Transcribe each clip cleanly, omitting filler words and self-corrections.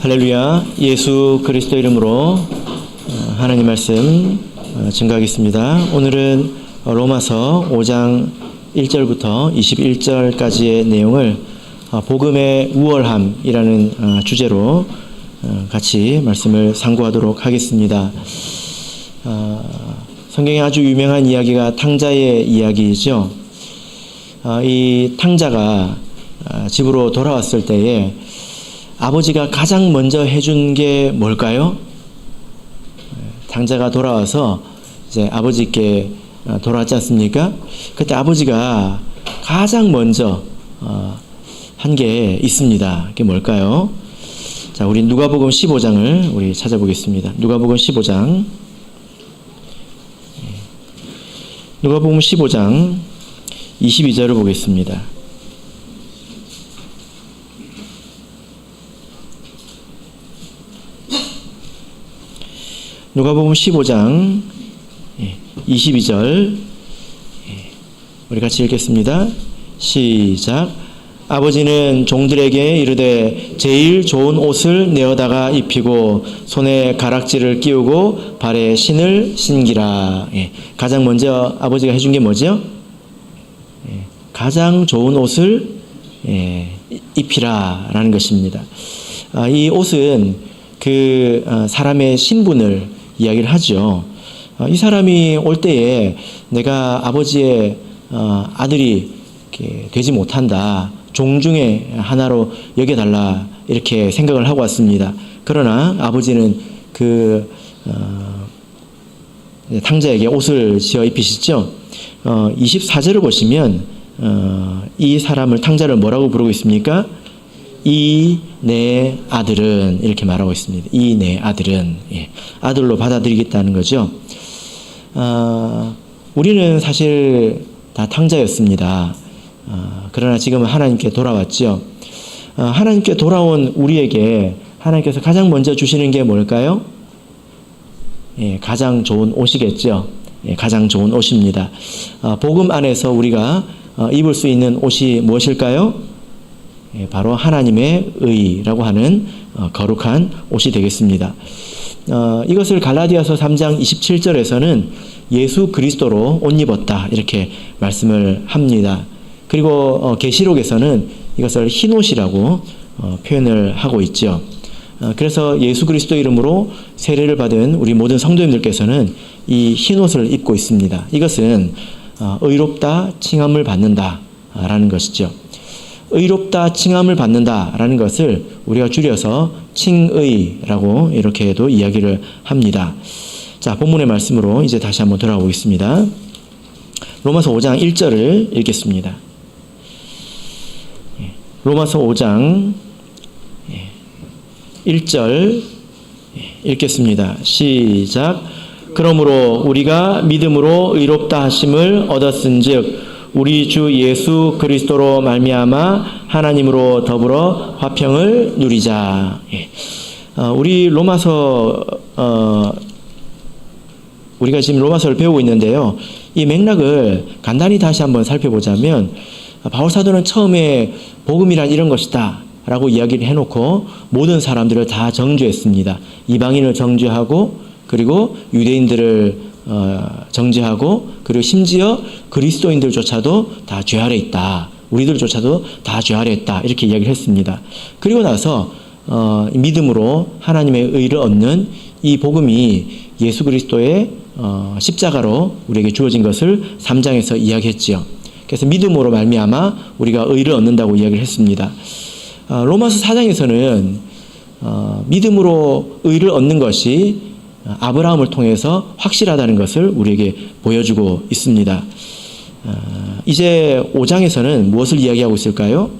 할렐루야. 예수 그리스도 이름으로 하나님 말씀 증거하겠습니다. 오늘은 로마서 5장 1절부터 21절까지의 내용을 복음의 우월함이라는 주제로 같이 말씀을 상고하도록 하겠습니다. 성경에 아주 유명한 이야기가 탕자의 이야기이죠. 이 탕자가 집으로 돌아왔을 때에 아버지가 가장 먼저 해준 게 뭘까요? 탕자가 돌아와서 이제 아버지께 돌아왔지 않습니까? 그때 아버지가 가장 먼저 한 게 있습니다. 그게 뭘까요? 자, 우리 누가복음 15장을 우리 찾아보겠습니다. 누가복음 15장. 누가복음 15장 22절을 보겠습니다. 누가복음 15장 22절 우리 같이 읽겠습니다. 시작. 아버지는 종들에게 이르되 제일 좋은 옷을 내어다가 입히고 손에 가락지를 끼우고 발에 신을 신기라. 가장 먼저 아버지가 해준 게 뭐죠? 가장 좋은 옷을 입히라 라는 것입니다. 이 옷은 그 사람의 신분을 이야기를 하죠. 이 사람이 올 때에 내가 아버지의 아들이 되지 못한다. 종 중에 하나로 여겨달라. 이렇게 생각을 하고 왔습니다. 그러나 아버지는 그 탕자에게 옷을 지어 입히시죠. 24절을 보시면 이 사람을 탕자를 뭐라고 부르고 있습니까? 이 내 아들은 이렇게 말하고 있습니다. 이 내 아들은 아들로 받아들이겠다는 거죠. 우리는 사실 다 탕자였습니다. 그러나 지금은 하나님께 돌아왔죠. 하나님께 돌아온 우리에게 하나님께서 가장 먼저 주시는 게 뭘까요? 가장 좋은 옷이겠죠. 가장 좋은 옷입니다. 복음 안에서 우리가 입을 수 있는 옷이 무엇일까요? 바로 하나님의 의라고 하는 거룩한 옷이 되겠습니다. 이것을 갈라디아서 3장 27절에서는 예수 그리스도로 옷 입었다 이렇게 말씀을 합니다. 그리고 계시록에서는 이것을 흰옷이라고 표현을 하고 있죠. 그래서 예수 그리스도 이름으로 세례를 받은 우리 모든 성도님들께서는 이 흰옷을 입고 있습니다. 이것은 의롭다 칭함을 받는다 라는 것이죠. 의롭다 칭함을 받는다라는 것을 우리가 줄여서 칭의라고 이렇게도 이야기를 합니다. 자, 본문의 말씀으로 이제 다시 한번 돌아가 보겠습니다. 로마서 5장 1절을 읽겠습니다. 로마서 5장 1절 읽겠습니다. 시작. 그러므로 우리가 믿음으로 의롭다 하심을 얻었은즉 우리 주 예수 그리스도로 말미암아 하나님으로 더불어 화평을 누리자. 우리 로마서 우리가 지금 로마서를 배우고 있는데요. 이 맥락을 간단히 다시 한번 살펴보자면 바울 사도는 처음에 복음이란 이런 것이다 라고 이야기를 해놓고 모든 사람들을 다 정죄했습니다. 이방인을 정죄하고 그리고 유대인들을 정죄하고 그리고 심지어 그리스도인들조차도 다 죄 아래 있다. 우리들조차도 다 죄 아래 있다. 이렇게 이야기를 했습니다. 그리고 나서 믿음으로 하나님의 의를 얻는 이 복음이 예수 그리스도의 십자가로 우리에게 주어진 것을 3장에서 이야기했지요. 그래서 믿음으로 말미암아 우리가 의를 얻는다고 이야기를 했습니다. 로마서 4장에서는 믿음으로 의를 얻는 것이 아브라함을 통해서 확실하다는 것을 우리에게 보여주고 있습니다. 이제 5장에서는 무엇을 이야기하고 있을까요?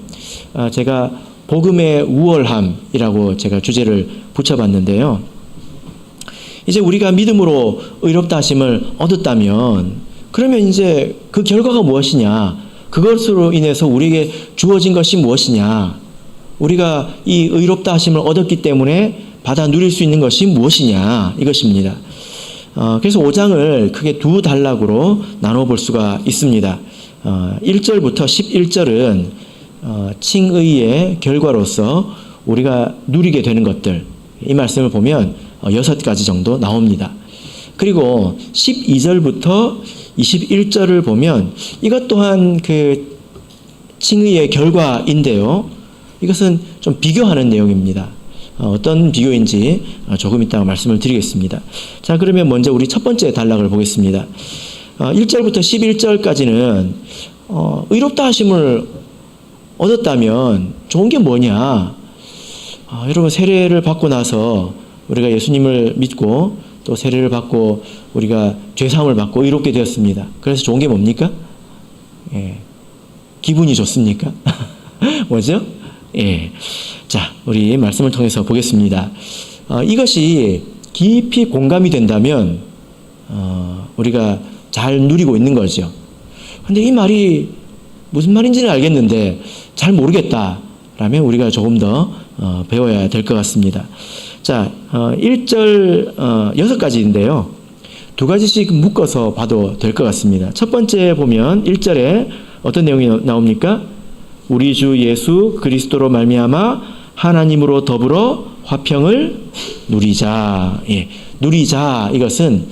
제가 복음의 우월함이라고 제가 주제를 붙여봤는데요. 이제 우리가 믿음으로 의롭다 하심을 얻었다면 그러면 이제 그 결과가 무엇이냐? 그것으로 인해서 우리에게 주어진 것이 무엇이냐? 우리가 이 의롭다 하심을 얻었기 때문에 받아 누릴 수 있는 것이 무엇이냐 이것입니다. 그래서 5장을 크게 두 단락으로 나눠 볼 수가 있습니다. 1절부터 11절은 칭의의 결과로서 우리가 누리게 되는 것들, 이 말씀을 보면 6가지 정도 나옵니다. 그리고 12절부터 21절을 보면 이것 또한 그 칭의의 결과인데요. 이것은 좀 비교하는 내용입니다. 어떤 비교인지 조금 이따가 말씀을 드리겠습니다. 자, 그러면 먼저 우리 첫 번째 단락을 보겠습니다. 1절부터 11절까지는 의롭다 하심을 얻었다면 좋은 게 뭐냐? 여러분, 세례를 받고 나서 우리가 예수님을 믿고 또 세례를 받고 우리가 죄사함을 받고 의롭게 되었습니다. 그래서 좋은 게 뭡니까? 예. 기분이 좋습니까? 뭐죠? 예. 자, 우리 말씀을 통해서 보겠습니다. 이것이 깊이 공감이 된다면 우리가 잘 누리고 있는 거죠. 근데 이 말이 무슨 말인지는 알겠는데 잘 모르겠다라면 우리가 조금 더 배워야 될 것 같습니다. 자, 1절 6가지인데요. 2가지씩 묶어서 봐도 될 것 같습니다. 첫 번째 보면 1절에 어떤 내용이 나옵니까? 우리 주 예수 그리스도로 말미암아 하나님으로 더불어 화평을 누리자. 예, 누리자, 이것은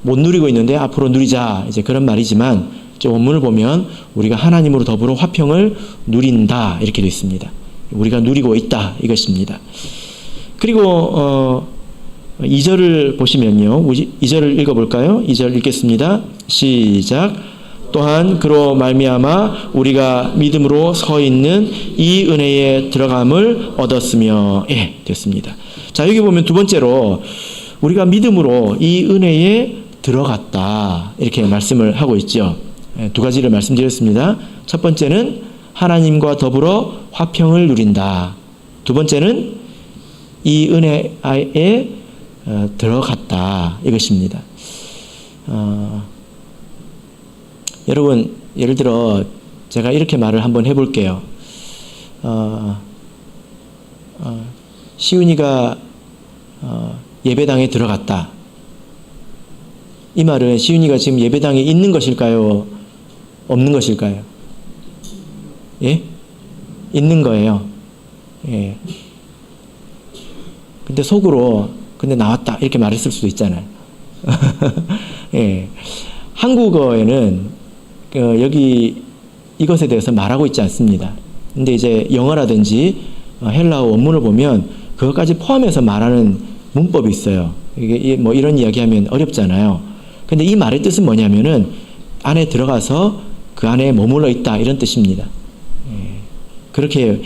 못 누리고 있는데 앞으로 누리자, 이제 그런 말이지만 원문을 보면 우리가 하나님으로 더불어 화평을 누린다, 이렇게 되어 있습니다. 우리가 누리고 있다, 이것입니다. 그리고 2절을 보시면요, 2절을 읽어볼까요? 2절 읽겠습니다. 시작. 또한 그로 말미암아 우리가 믿음으로 서 있는 이 은혜에 들어감을 얻었으며. 예, 됐습니다. 자, 여기 보면 두 번째로 우리가 믿음으로 이 은혜에 들어갔다, 이렇게 말씀을 하고 있죠. 2가지를 말씀드렸습니다. 첫 번째는 하나님과 더불어 화평을 누린다. 두 번째는 이 은혜에 들어갔다, 이것입니다. 여러분, 예를 들어 제가 이렇게 말을 한번 해볼게요. 시윤이가 예배당에 들어갔다. 이 말은 시윤이가 지금 예배당에 있는 것일까요? 없는 것일까요? 예? 있는 거예요. 예. 근데 속으로 근데 나왔다, 이렇게 말했을 수도 있잖아요. 예. 한국어에는 여기 이것에 대해서 말하고 있지 않습니다. 근데 이제 영어라든지 헬라어 원문을 보면 그것까지 포함해서 말하는 문법이 있어요. 이게 뭐 이런 이야기하면 어렵잖아요. 근데 이 말의 뜻은 뭐냐면은 안에 들어가서 그 안에 머물러 있다, 이런 뜻입니다. 그렇게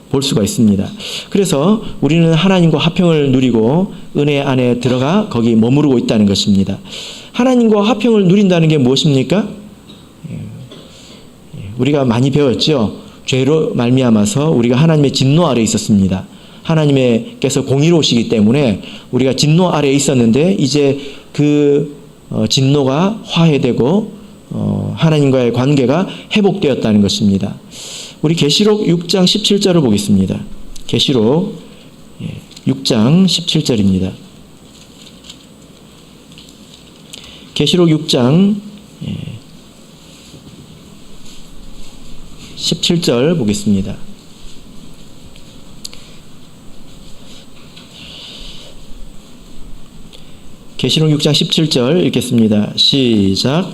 볼 수가 있습니다. 그래서 우리는 하나님과 화평을 누리고 은혜 안에 들어가 거기 머무르고 있다는 것입니다. 하나님과 화평을 누린다는 게 무엇입니까? 우리가 많이 배웠죠. 죄로 말미암아서 우리가 하나님의 진노 아래에 있었습니다. 하나님께서 공의로우시기 때문에 우리가 진노 아래에 있었는데 이제 그 진노가 화해되고 하나님과의 관계가 회복되었다는 것입니다. 우리 계시록 6장 17절을 보겠습니다. 계시록 6장 17절입니다. 계시록 6장 17절 보겠습니다. 계시록 6장 17절 읽겠습니다. 시작.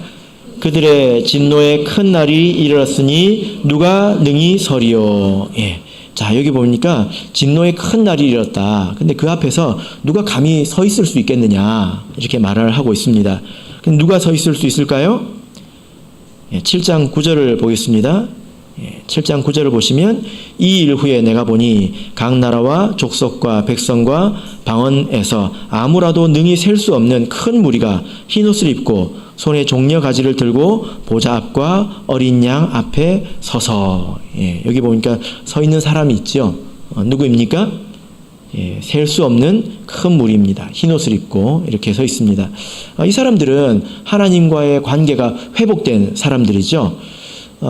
그들의 진노의 큰 날이 이르렀으니 누가 능히 서리요. 예. 자, 여기 보니까 진노의 큰 날이 이르렀다. 근데 그 앞에서 누가 감히 서 있을 수 있겠느냐, 이렇게 말을 하고 있습니다. 근데 누가 서 있을 수 있을까요? 7장 9절을 보겠습니다. 7장 9절을 보시면 이 일 후에 내가 보니 각 나라와 족속과 백성과 방언에서 아무라도 능히 셀 수 없는 큰 무리가 흰옷을 입고 손에 종려 가지를 들고 보좌 앞과 어린 양 앞에 서서. 여기 보니까 서 있는 사람이 있죠. 누구입니까? 셀 수 없는 큰 무리입니다. 흰옷을 입고 이렇게 서 있습니다. 이 사람들은 하나님과의 관계가 회복된 사람들이죠.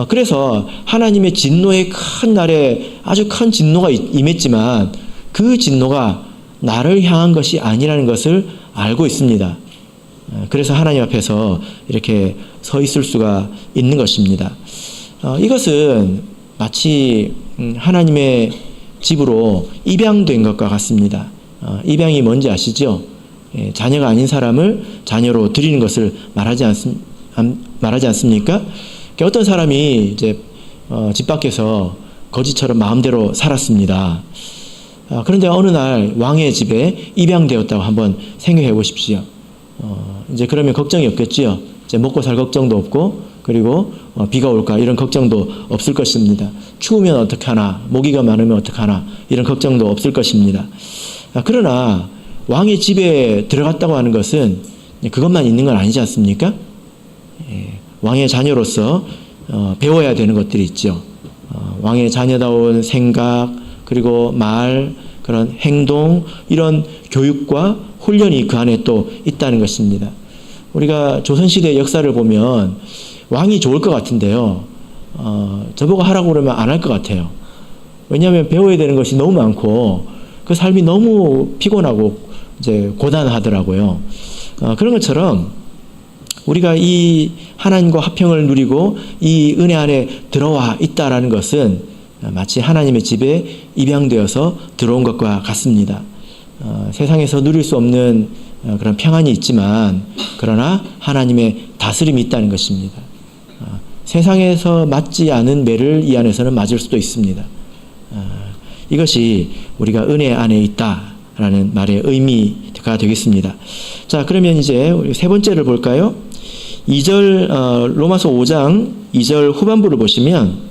그래서 하나님의 진노의 큰 날에 아주 큰 진노가 임했지만 그 진노가 나를 향한 것이 아니라는 것을 알고 있습니다. 그래서 하나님 앞에서 이렇게 서 있을 수가 있는 것입니다. 이것은 마치 하나님의 집으로 입양된 것과 같습니다. 입양이 뭔지 아시죠? 자녀가 아닌 사람을 자녀로 드리는 것을 말하지 않습니까? 어떤 사람이 이제 집 밖에서 거지처럼 마음대로 살았습니다. 그런데 어느 날 왕의 집에 입양되었다고 한번 생각해 보십시오. 이제 그러면 걱정이 없겠지요. 이제 먹고 살 걱정도 없고, 그리고 비가 올까 이런 걱정도 없을 것입니다. 추우면 어떡하나, 모기가 많으면 어떡하나 이런 걱정도 없을 것입니다. 그러나 왕의 집에 들어갔다고 하는 것은 그것만 있는 건 아니지 않습니까? 왕의 자녀로서 배워야 되는 것들이 있죠. 왕의 자녀다운 생각, 그리고 말, 그런 행동, 이런 교육과 훈련이 그 안에 또 있다는 것입니다. 우리가 조선시대 역사를 보면 왕이 좋을 것 같은데요. 저보고 하라고 그러면 안 할 것 같아요. 왜냐하면 배워야 되는 것이 너무 많고 그 삶이 너무 피곤하고 이제 고단하더라고요. 그런 것처럼 우리가 이 하나님과 화평을 누리고 이 은혜 안에 들어와 있다라는 것은 마치 하나님의 집에 입양되어서 들어온 것과 같습니다. 세상에서 누릴 수 없는 그런 평안이 있지만 그러나 하나님의 다스림이 있다는 것입니다. 세상에서 맞지 않은 매를 이 안에서는 맞을 수도 있습니다. 이것이 우리가 은혜 안에 있다라는 말의 의미가 되겠습니다. 자, 그러면 이제 우리 세 번째를 볼까요? 2절 로마서 5장 2절 후반부를 보시면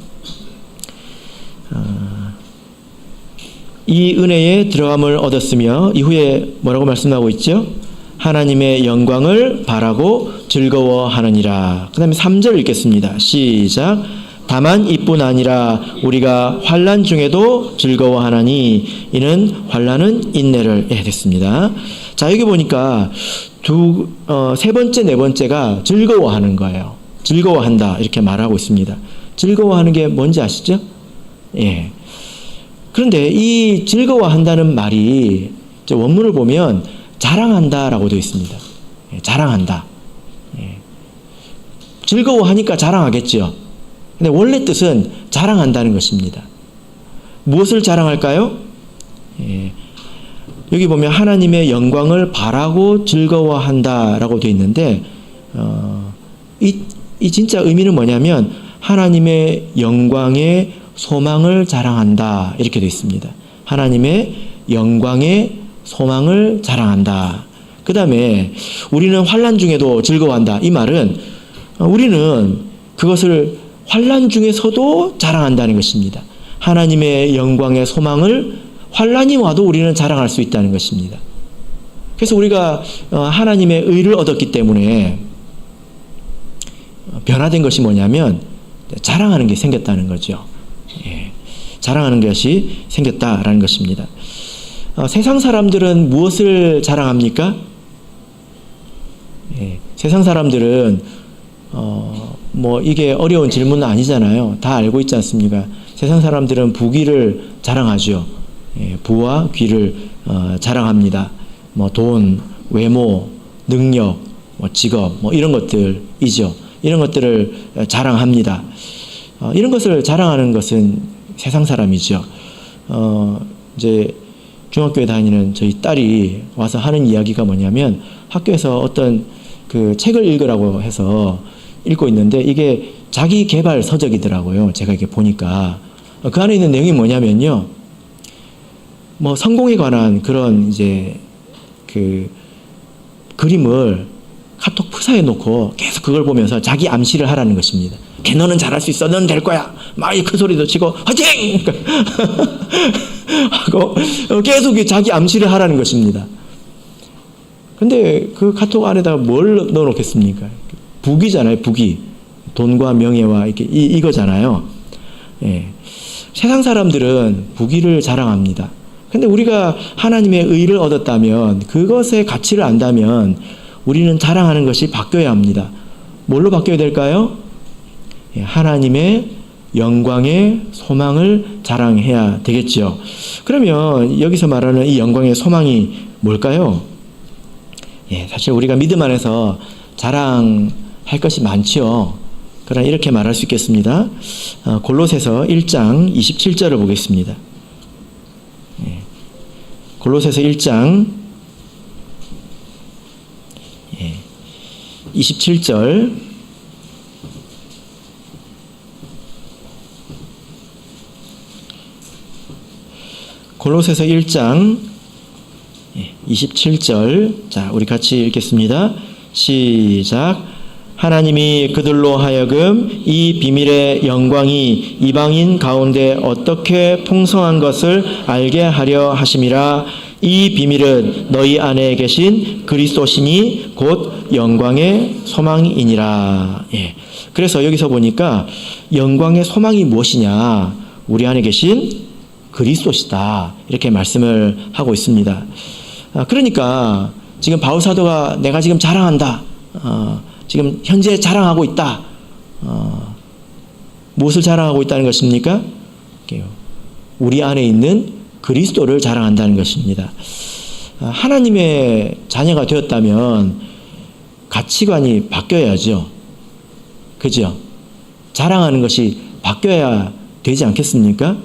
이 은혜에 들어감을 얻었으며 이후에 뭐라고 말씀하고 있죠? 하나님의 영광을 바라고 즐거워하느니라. 그 다음에 3절 읽겠습니다. 시작. 다만 이뿐 아니라 우리가 환난 중에도 즐거워하나니 이는 환난은 인내를 됐습니다. 자, 여기 보니까 세 번째, 네 번째가 즐거워하는 거예요. 즐거워한다 이렇게 말하고 있습니다. 즐거워하는 게 뭔지 아시죠? 예. 그런데 이 즐거워한다는 말이 원문을 보면 자랑한다라고 되어 있습니다. 예, 자랑한다. 예. 즐거워하니까 자랑하겠죠. 근데 원래 뜻은 자랑한다는 것입니다. 무엇을 자랑할까요? 예. 여기 보면 하나님의 영광을 바라고 즐거워한다라고 되어 있는데 이 진짜 의미는 뭐냐면 하나님의 영광의 소망을 자랑한다 이렇게 되어 있습니다. 하나님의 영광의 소망을 자랑한다. 그 다음에 우리는 환난 중에도 즐거워한다. 이 말은 우리는 그것을 환난 중에서도 자랑한다는 것입니다. 하나님의 영광의 소망을 환난이 와도 우리는 자랑할 수 있다는 것입니다. 그래서 우리가 하나님의 의를 얻었기 때문에 변화된 것이 뭐냐면 자랑하는 게 생겼다는 거죠. 예, 자랑하는 것이 생겼다라는 것입니다. 세상 사람들은 무엇을 자랑합니까? 예, 세상 사람들은 뭐 이게 어려운 질문은 아니잖아요. 다 알고 있지 않습니까? 세상 사람들은 부귀를 자랑하죠. 예, 부와 귀를 자랑합니다. 뭐 돈, 외모, 능력, 뭐 직업, 뭐 이런 것들이죠. 이런 것들을 자랑합니다. 이런 것을 자랑하는 것은 세상 사람이죠. 이제 중학교에 다니는 저희 딸이 와서 하는 이야기가 뭐냐면 학교에서 어떤 그 책을 읽으라고 해서 읽고 있는데 이게 자기 개발 서적이더라고요. 제가 이렇게 보니까 그 안에 있는 내용이 뭐냐면요. 뭐 성공에 관한 그런 이제 그 그림을 카톡 프사에 놓고 계속 그걸 보면서 자기 암시를 하라는 것입니다. 너는 잘할 수 있어. 너는 될 거야. 막 큰 소리도 치고 화이팅! 하고 계속 자기 암시를 하라는 것입니다. 근데 그 카톡 안에다가 뭘 넣어놓겠습니까? 부귀잖아요. 부귀. 돈과 명예와 이렇게 이거잖아요. 예. 세상 사람들은 부귀를 자랑합니다. 근데 우리가 하나님의 의를 얻었다면 그것의 가치를 안다면 우리는 자랑하는 것이 바뀌어야 합니다. 뭘로 바뀌어야 될까요? 하나님의 영광의 소망을 자랑해야 되겠죠. 그러면 여기서 말하는 이 영광의 소망이 뭘까요? 예, 사실 우리가 믿음 안에서 자랑할 것이 많죠. 그러나 이렇게 말할 수 있겠습니다. 골로새서 1장 27절을 보겠습니다. 골로새서 1장 27절 골로새서 1장 27절 자, 우리 같이 읽겠습니다. 시작. 하나님이 그들로 하여금 이 비밀의 영광이 이방인 가운데 어떻게 풍성한 것을 알게 하려 하심이라. 이 비밀은 너희 안에 계신 그리스도시니 곧 영광의 소망이니라. 예. 그래서 여기서 보니까 영광의 소망이 무엇이냐? 우리 안에 계신 그리스도시다. 이렇게 말씀을 하고 있습니다. 그러니까 지금 바울 사도가 내가 지금 자랑한다. 지금 현재 자랑하고 있다. 무엇을 자랑하고 있다는 것입니까? 우리 안에 있는 그리스도를 자랑한다는 것입니다. 하나님의 자녀가 되었다면 가치관이 바뀌어야죠. 그죠? 자랑하는 것이 바뀌어야 되지 않겠습니까?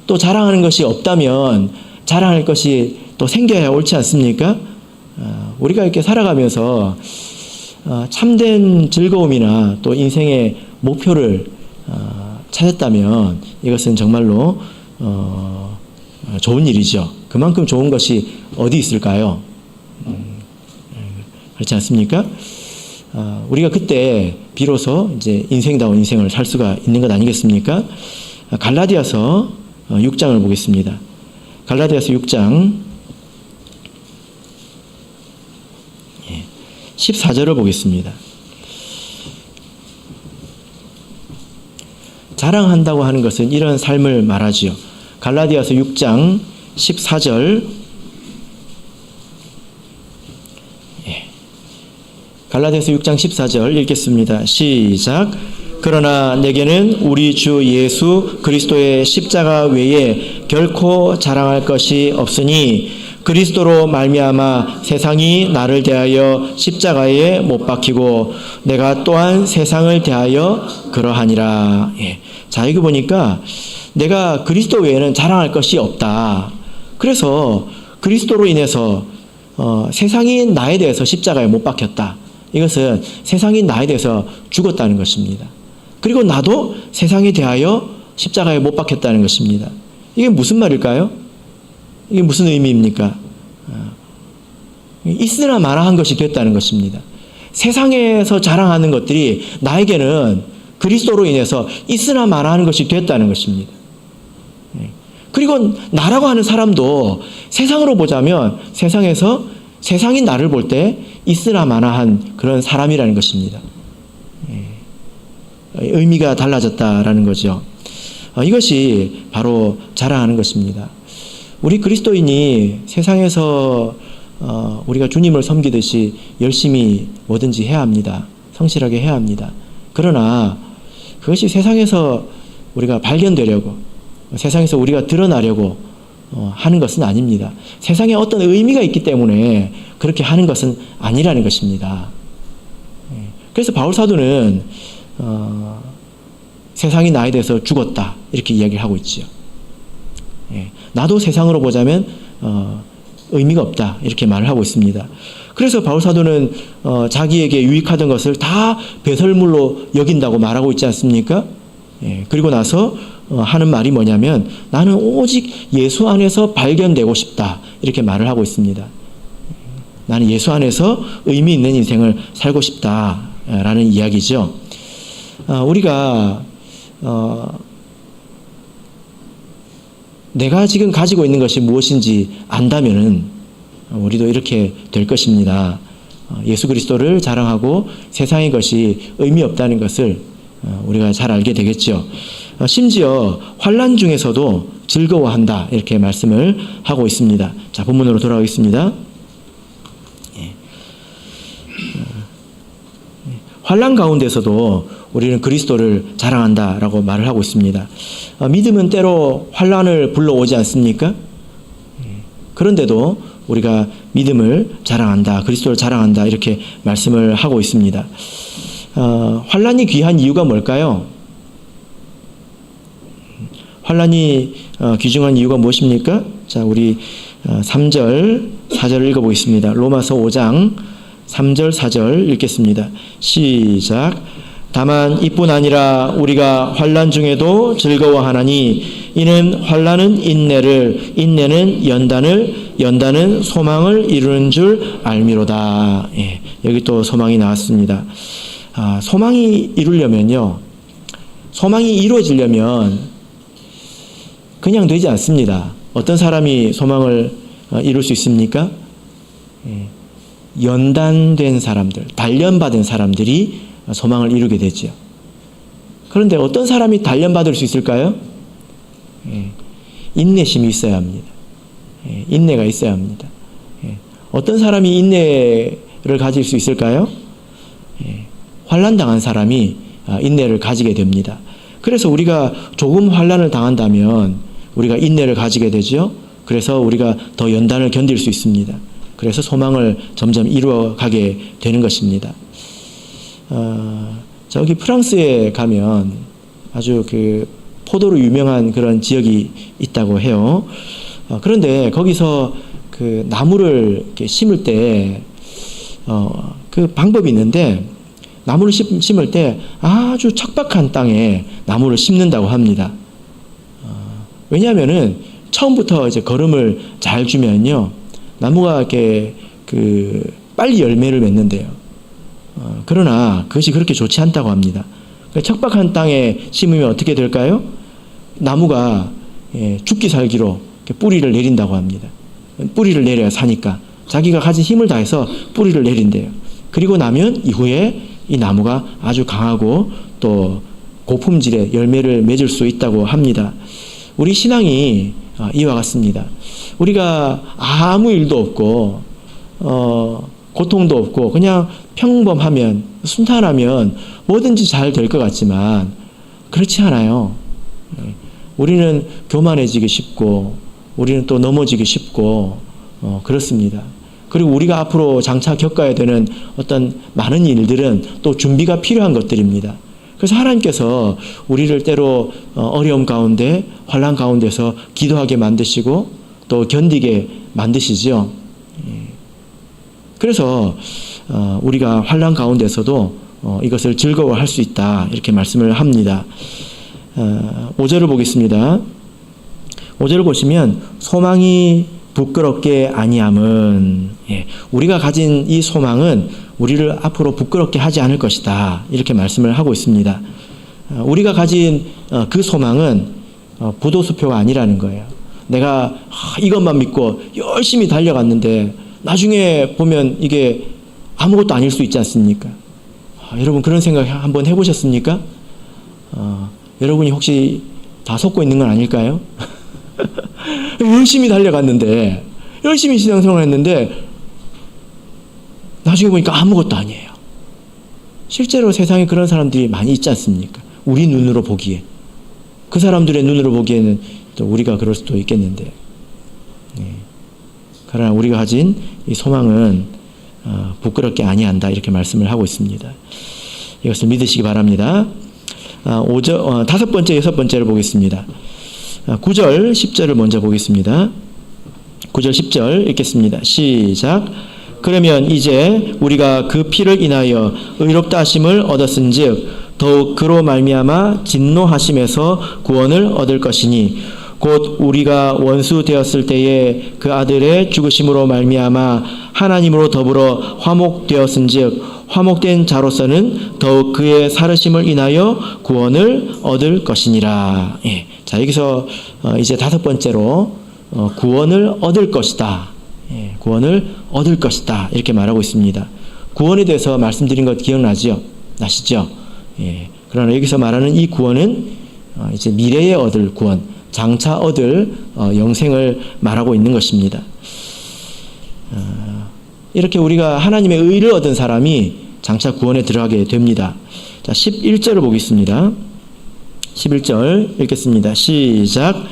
또 자랑하는 것이 없다면 자랑할 것이 또 생겨야 옳지 않습니까? 우리가 이렇게 살아가면서 참된 즐거움이나 또 인생의 목표를 찾았다면 이것은 정말로 좋은 일이죠. 그만큼 좋은 것이 어디 있을까요? 그렇지 않습니까? 우리가 그때 비로소 이제 인생다운 인생을 살 수가 있는 것 아니겠습니까? 갈라디아서 6장을 보겠습니다. 갈라디아서 6장 14절을 보겠습니다. 자랑한다고 하는 것은 이런 삶을 말하지요. 갈라디아서 6장 14절 갈라디아서 6장 14절 읽겠습니다. 시작. 그러나 내게는 우리 주 예수 그리스도의 십자가 외에 결코 자랑할 것이 없으니 그리스도로 말미암아 세상이 나를 대하여 십자가에 못 박히고 내가 또한 세상을 대하여 그러하니라. 예. 자, 여기 보니까 내가 그리스도 외에는 자랑할 것이 없다. 그래서 그리스도로 인해서 세상이 나에 대해서 십자가에 못 박혔다. 이것은 세상이 나에 대해서 죽었다는 것입니다. 그리고 나도 세상에 대하여 십자가에 못 박혔다는 것입니다. 이게 무슨 말일까요? 이게 무슨 의미입니까? 있으나 마나한 것이 됐다는 것입니다. 세상에서 자랑하는 것들이 나에게는 그리스도로 인해서 있으나 마나한 것이 됐다는 것입니다. 그리고 나라고 하는 사람도 세상으로 보자면 세상에서 세상이 나를 볼 때 있으나 마나한 그런 사람이라는 것입니다. 의미가 달라졌다라는 거죠. 이것이 바로 자랑하는 것입니다. 우리 그리스도인이 세상에서 우리가 주님을 섬기듯이 열심히 뭐든지 해야 합니다. 성실하게 해야 합니다. 그러나 그것이 세상에서 우리가 발견되려고 세상에서 우리가 드러나려고 하는 것은 아닙니다. 세상에 어떤 의미가 있기 때문에 그렇게 하는 것은 아니라는 것입니다. 그래서 바울 사도는 세상이 나에 대해서 죽었다 이렇게 이야기를 하고 있지요. 나도 세상으로 보자면 의미가 없다 이렇게 말을 하고 있습니다. 그래서 바울 사도는 자기에게 유익하던 것을 다 배설물로 여긴다고 말하고 있지 않습니까? 그리고 나서 하는 말이 뭐냐면 나는 오직 예수 안에서 발견되고 싶다 이렇게 말을 하고 있습니다. 나는 예수 안에서 의미 있는 인생을 살고 싶다라는 이야기죠. 우리가 내가 지금 가지고 있는 것이 무엇인지 안다면은 우리도 이렇게 될 것입니다. 예수 그리스도를 자랑하고 세상의 것이 의미 없다는 것을 우리가 잘 알게 되겠죠. 심지어 환난 중에서도 즐거워한다 이렇게 말씀을 하고 있습니다. 자, 본문으로 돌아가겠습니다. 환난 가운데서도 우리는 그리스도를 자랑한다라고 말을 하고 있습니다. 믿음은 때로 환난을 불러오지 않습니까? 그런데도 우리가 믿음을 자랑한다, 그리스도를 자랑한다 이렇게 말씀을 하고 있습니다. 환난이 귀한 이유가 뭘까요? 환난이 귀중한 이유가 무엇입니까? 자, 우리 3절, 4절을 읽어보겠습니다. 로마서 5장 3절, 4절 읽겠습니다. 시작. 다만 이뿐 아니라 우리가 환난 중에도 즐거워하나니 이는 환난은 인내를, 인내는 연단을, 연단은 소망을 이루는 줄 알미로다. 예, 여기 또 소망이 나왔습니다. 소망이 이루려면요, 소망이 이루어지려면 그냥 되지 않습니다. 어떤 사람이 소망을 이룰 수 있습니까? 예, 연단된 사람들, 단련받은 사람들이 소망을 이루게 되죠. 그런데 어떤 사람이 단련받을 수 있을까요? 예, 인내심이 있어야 합니다. 예, 인내가 있어야 합니다. 예, 어떤 사람이 인내를 가질 수 있을까요? 예, 환난 당한 사람이 인내를 가지게 됩니다. 그래서 우리가 조금 환난을 당한다면 우리가 인내를 가지게 되죠. 그래서 우리가 더 연단을 견딜 수 있습니다. 그래서 소망을 점점 이루어가게 되는 것입니다. 저기 프랑스에 가면 아주 그 포도로 유명한 그런 지역이 있다고 해요. 그런데 거기서 그 나무를 이렇게 심을 때 그 방법이 있는데, 나무를 심을 때 아주 척박한 땅에 나무를 심는다고 합니다. 왜냐하면은 처음부터 이제 거름을 잘 주면요, 나무가 이렇게 빨리 열매를 맺는데요. 그러나 그것이 그렇게 좋지 않다고 합니다. 척박한 땅에 심으면 어떻게 될까요? 나무가 죽기 살기로 뿌리를 내린다고 합니다. 뿌리를 내려야 사니까 자기가 가진 힘을 다해서 뿌리를 내린대요. 그리고 나면 이후에 이 나무가 아주 강하고 또 고품질의 열매를 맺을 수 있다고 합니다. 우리 신앙이 이와 같습니다. 우리가 아무 일도 없고 고통도 없고 그냥 평범하면, 순탄하면 뭐든지 잘 될 것 같지만 그렇지 않아요. 우리는 교만해지기 쉽고 우리는 또 넘어지기 쉽고 그렇습니다. 그리고 우리가 앞으로 장차 겪어야 되는 어떤 많은 일들은 또 준비가 필요한 것들입니다. 그래서 하나님께서 우리를 때로 어려움 가운데, 환난 가운데서 기도하게 만드시고 또 견디게 만드시죠. 그래서 우리가 환난 가운데서도 이것을 즐거워할 수 있다, 이렇게 말씀을 합니다. 5절을 보겠습니다. 5절을 보시면 소망이 부끄럽게 아니함은, 우리가 가진 이 소망은 우리를 앞으로 부끄럽게 하지 않을 것이다, 이렇게 말씀을 하고 있습니다. 우리가 가진 그 소망은 부도수표가 아니라는 거예요. 내가 이것만 믿고 열심히 달려갔는데 나중에 보면 이게 아무것도 아닐 수 있지 않습니까? 여러분 그런 생각 한번 해보셨습니까? 여러분이 혹시 다 속고 있는 건 아닐까요? 열심히 달려갔는데, 열심히 신앙생활을 했는데 나중에 보니까 아무것도 아니에요. 실제로 세상에 그런 사람들이 많이 있지 않습니까? 우리 눈으로 보기에, 그 사람들의 눈으로 보기에는 또 우리가 그럴 수도 있겠는데, 그러나 우리가 가진 이 소망은 부끄럽게 아니한다, 이렇게 말씀을 하고 있습니다. 이것을 믿으시기 바랍니다. 5절, 6번째를 보겠습니다. 9절, 10절을 먼저 보겠습니다. 9절, 10절 읽겠습니다. 시작. 그러면 이제 우리가 그 피를 인하여 의롭다 하심을 얻었은즉 더욱 그로 말미암아 진노하심에서 구원을 얻을 것이니 곧 우리가 원수 되었을 때에 그 아들의 죽으심으로 말미암아 하나님으로 더불어 화목되었은즉 화목된 자로서는 더욱 그의 살으심을 인하여 구원을 얻을 것이니라. 자, 여기서 이제 5번째로 구원을 얻을 것이다. 구원을 얻을 것이다, 이렇게 말하고 있습니다. 구원에 대해서 말씀드린 것 기억나시죠? 그러나 여기서 말하는 이 구원은 이제 미래에 얻을 구원, 장차 얻을 영생을 말하고 있는 것입니다. 이렇게 우리가 하나님의 의를 얻은 사람이 장차 구원에 들어가게 됩니다. 자, 11절을 보겠습니다. 11절 읽겠습니다. 시작.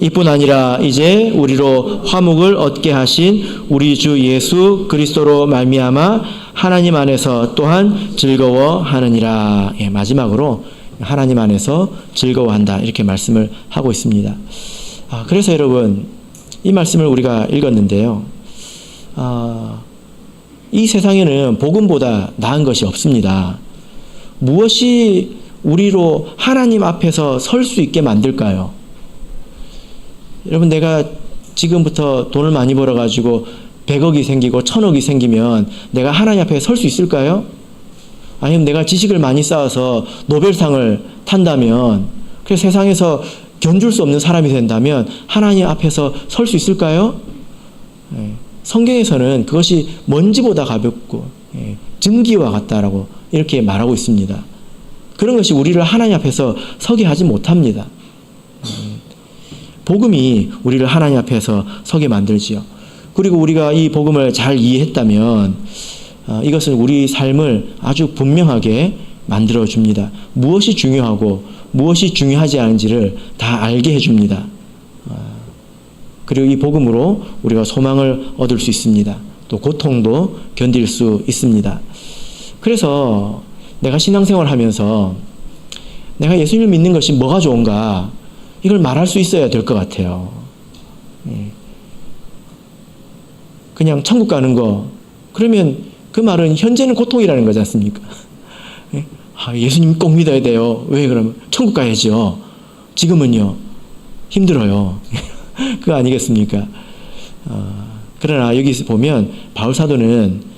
이뿐 아니라 이제 우리로 화목을 얻게 하신 우리 주 예수 그리스도로 말미암아 하나님 안에서 또한 즐거워하느니라. 마지막으로 하나님 안에서 즐거워한다, 이렇게 말씀을 하고 있습니다. 그래서 여러분, 이 말씀을 우리가 읽었는데요. 이 세상에는 복음보다 나은 것이 없습니다. 무엇이 우리로 하나님 앞에서 설 수 있게 만들까요? 여러분, 내가 지금부터 돈을 많이 벌어가지고 100억이 생기고 1000억이 생기면 내가 하나님 앞에 설 수 있을까요? 아니면 내가 지식을 많이 쌓아서 노벨상을 탄다면, 그래서 세상에서 견줄 수 없는 사람이 된다면 하나님 앞에서 설 수 있을까요? 성경에서는 그것이 먼지보다 가볍고 증기와 같다라고 이렇게 말하고 있습니다. 그런 것이 우리를 하나님 앞에서 서게 하지 못합니다. 복음이 우리를 하나님 앞에서 서게 만들지요. 그리고 우리가 이 복음을 잘 이해했다면 이것은 우리 삶을 아주 분명하게 만들어줍니다. 무엇이 중요하고 무엇이 중요하지 않은지를 다 알게 해줍니다. 그리고 이 복음으로 우리가 소망을 얻을 수 있습니다. 또 고통도 견딜 수 있습니다. 그래서 내가 신앙생활을 하면서 내가 예수님을 믿는 것이 뭐가 좋은가, 이걸 말할 수 있어야 될 것 같아요. 그냥 천국 가는 거, 그러면 그 말은 현재는 고통이라는 거지 않습니까? 예수님 꼭 믿어야 돼요. 왜 그러면? 천국 가야죠. 지금은요, 힘들어요. 그거 아니겠습니까? 그러나 여기서 보면 바울 사도는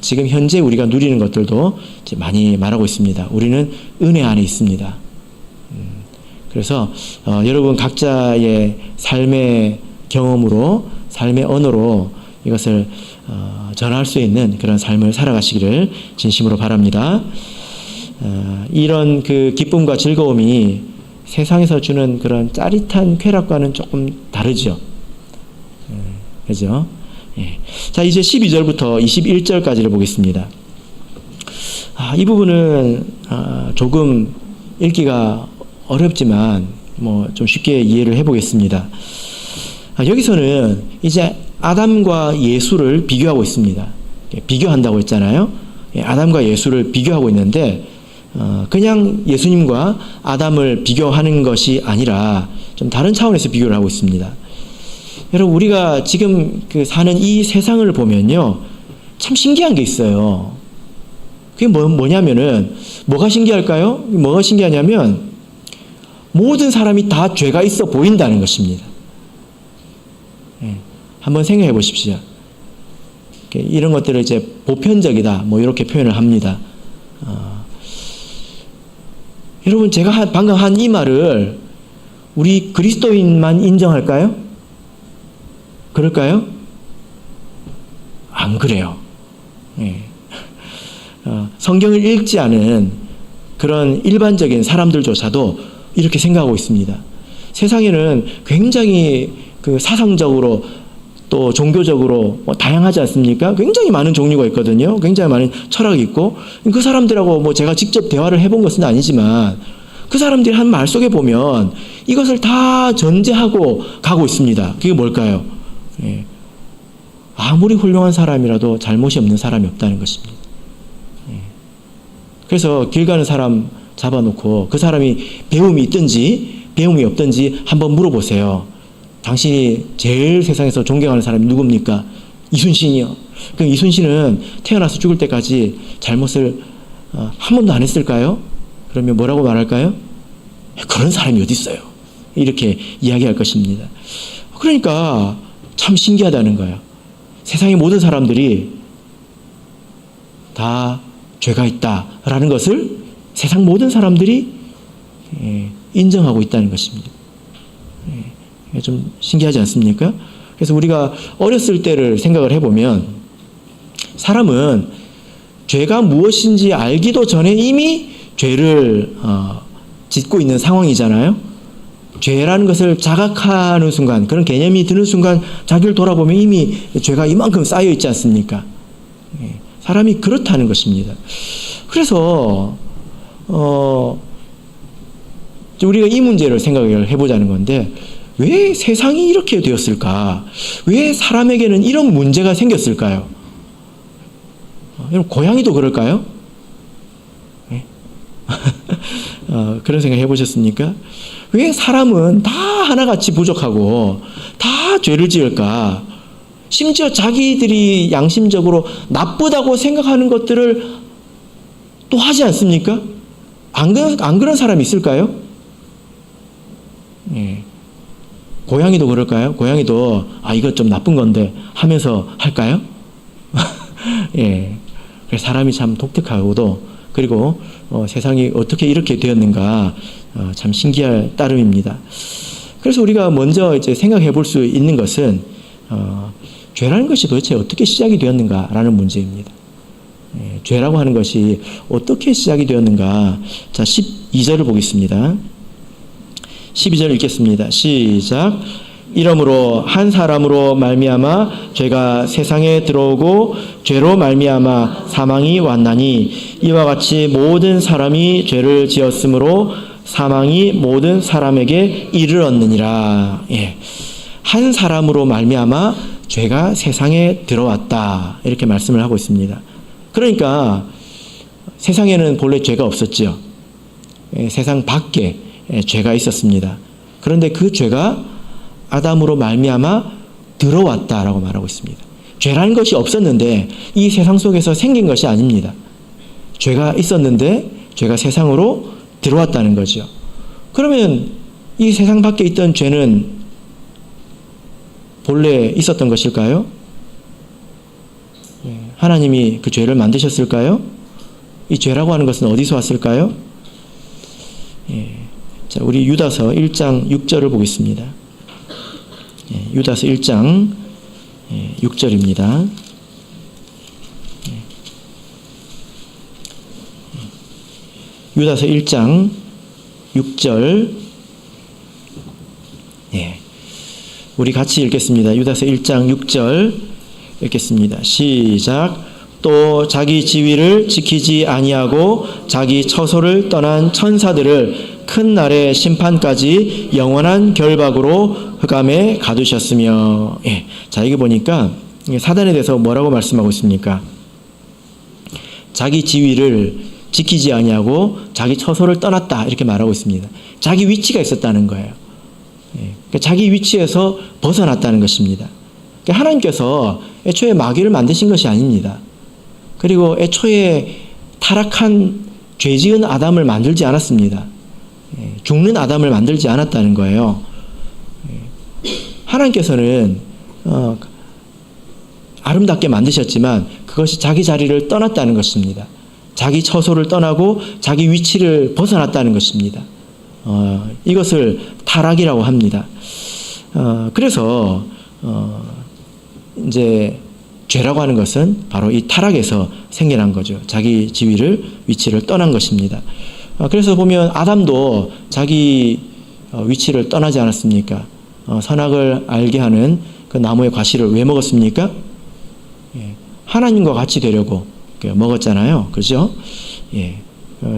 지금 현재 우리가 누리는 것들도 많이 말하고 있습니다. 우리는 은혜 안에 있습니다. 그래서 여러분 각자의 삶의 경험으로, 삶의 언어로 이것을 전할 수 있는 그런 삶을 살아가시기를 진심으로 바랍니다. 이런 그 기쁨과 즐거움이 세상에서 주는 그런 짜릿한 쾌락과는 조금 다르죠. 그죠? 예. 자, 이제 12절부터 21절까지를 보겠습니다. 이 부분은 조금 읽기가 어렵지만 좀 쉽게 이해를 해보겠습니다. 여기서는 이제 아담과 예수를 비교하고 있습니다. 비교한다고 했잖아요. 아담과 예수를 비교하고 있는데 그냥 예수님과 아담을 비교하는 것이 아니라 좀 다른 차원에서 비교를 하고 있습니다. 여러분, 우리가 지금 사는 이 세상을 보면요, 참 신기한 게 있어요. 그게 뭐냐면은, 뭐가 신기할까요? 뭐가 신기하냐면 모든 사람이 다 죄가 있어 보인다는 것입니다. 한번 생각해 보십시오. 이런 것들을 이제 보편적이다, 이렇게 표현을 합니다. 여러분, 제가 방금 한 이 말을 우리 그리스도인만 인정할까요? 그럴까요? 안 그래요. 성경을 읽지 않은 그런 일반적인 사람들조차도 이렇게 생각하고 있습니다. 세상에는 굉장히 사상적으로 또 종교적으로 다양하지 않습니까? 굉장히 많은 종류가 있거든요. 굉장히 많은 철학이 있고, 그 사람들하고 제가 직접 대화를 해본 것은 아니지만 그 사람들이 한 말 속에 보면 이것을 다 전제하고 가고 있습니다. 그게 뭘까요? 아무리 훌륭한 사람이라도 잘못이 없는 사람이 없다는 것입니다. 그래서 길 가는 사람 잡아놓고 그 사람이 배움이 있든지 배움이 없든지 한번 물어보세요. 당신이 제일 세상에서 존경하는 사람이 누굽니까? 이순신이요. 그럼 이순신은 태어나서 죽을 때까지 잘못을 한 번도 안 했을까요? 그러면 뭐라고 말할까요? 그런 사람이 어디 있어요? 이렇게 이야기할 것입니다. 그러니까 참 신기하다는 거예요. 세상의 모든 사람들이 다 죄가 있다라는 것을 세상 모든 사람들이 인정하고 있다는 것입니다. 좀 신기하지 않습니까? 그래서 우리가 어렸을 때를 생각을 해보면 사람은 죄가 무엇인지 알기도 전에 이미 죄를 짓고 있는 상황이잖아요. 죄라는 것을 자각하는 순간, 그런 개념이 드는 순간 자기를 돌아보면 이미 죄가 이만큼 쌓여 있지 않습니까? 사람이 그렇다는 것입니다. 그래서 우리가 이 문제를 생각을 해보자는 건데, 왜 세상이 이렇게 되었을까? 왜 사람에게는 이런 문제가 생겼을까요? 여러분, 고양이도 그럴까요? 그런 생각 해보셨습니까? 왜 사람은 다 하나같이 부족하고 다 죄를 지을까? 심지어 자기들이 양심적으로 나쁘다고 생각하는 것들을 또 하지 않습니까? 안 그런 사람이 있을까요? 예. 고양이도 그럴까요? 고양이도 이것 좀 나쁜 건데 하면서 할까요? 예. 사람이 참 독특하고도 그리고 세상이 어떻게 이렇게 되었는가 참 신기할 따름입니다. 그래서 우리가 먼저 이제 생각해 볼 수 있는 것은 죄라는 것이 도대체 어떻게 시작이 되었는가라는 문제입니다. 예, 죄라고 하는 것이 어떻게 시작이 되었는가. 자, 12절을 보겠습니다. 12절 읽겠습니다. 시작. 이러므로 한 사람으로 말미암아 죄가 세상에 들어오고 죄로 말미암아 사망이 왔나니 이와 같이 모든 사람이 죄를 지었으므로 사망이 모든 사람에게 이르렀느니라. 예. 한 사람으로 말미암아 죄가 세상에 들어왔다. 이렇게 말씀을 하고 있습니다. 그러니까 세상에는 본래 죄가 없었죠. 예, 세상 밖에 죄가 있었습니다. 그런데 그 죄가 아담으로 말미암아 들어왔다라고 말하고 있습니다. 죄라는 것이 없었는데 이 세상 속에서 생긴 것이 아닙니다. 죄가 있었는데 죄가 세상으로 들어왔다는 거죠. 그러면 이 세상 밖에 있던 죄는 본래 있었던 것일까요? 하나님이 그 죄를 만드셨을까요? 이 죄라고 하는 것은 어디서 왔을까요? 자, 우리 유다서 1장 6절을 보겠습니다. 유다서 1장 6절입니다. 유다서 1장 6절. 우리 같이 읽겠습니다. 유다서 1장 6절 읽겠습니다. 시작. 또 자기 지위를 지키지 아니하고 자기 처소를 떠난 천사들을 큰 날의 심판까지 영원한 결박으로 흑암에 가두셨으며. 자, 여기 보니까 사단에 대해서 뭐라고 말씀하고 있습니까? 자기 지위를 지키지 아니하고 자기 처소를 떠났다 이렇게 말하고 있습니다. 자기 위치가 있었다는 거예요. 그러니까 자기 위치에서 벗어났다는 것입니다. 그러니까 하나님께서 애초에 마귀를 만드신 것이 아닙니다. 그리고 애초에 타락한 죄지은 아담을 만들지 않았습니다. 죽는 아담을 만들지 않았다는 거예요. 하나님께서는 아름답게 만드셨지만 그것이 자기 자리를 떠났다는 것입니다. 자기 처소를 떠나고 자기 위치를 벗어났다는 것입니다. 이것을 타락이라고 합니다. 그래서 이제 죄라고 하는 것은 바로 이 타락에서 생겨난 거죠. 자기 지위를 위치를 떠난 것입니다. 그래서 보면 아담도 자기 위치를 떠나지 않았습니까? 선악을 알게 하는 그 나무의 과실을 왜 먹었습니까? 하나님과 같이 되려고 먹었잖아요. 그렇죠?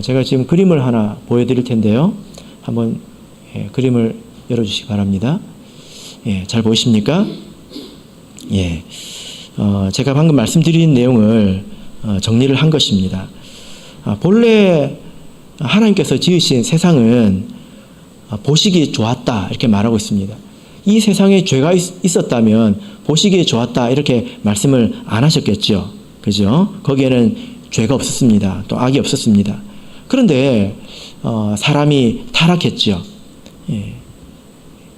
제가 지금 그림을 하나 보여드릴 텐데요. 한번 그림을 열어주시기 바랍니다. 잘 보이십니까? 제가 방금 말씀드린 내용을 정리를 한 것입니다. 본래 하나님께서 지으신 세상은 보시기에 좋았다 이렇게 말하고 있습니다. 이 세상에 죄가 있었다면 보시기에 좋았다 이렇게 말씀을 안 하셨겠죠. 그죠? 거기에는 죄가 없었습니다. 또 악이 없었습니다. 그런데 사람이 타락했죠.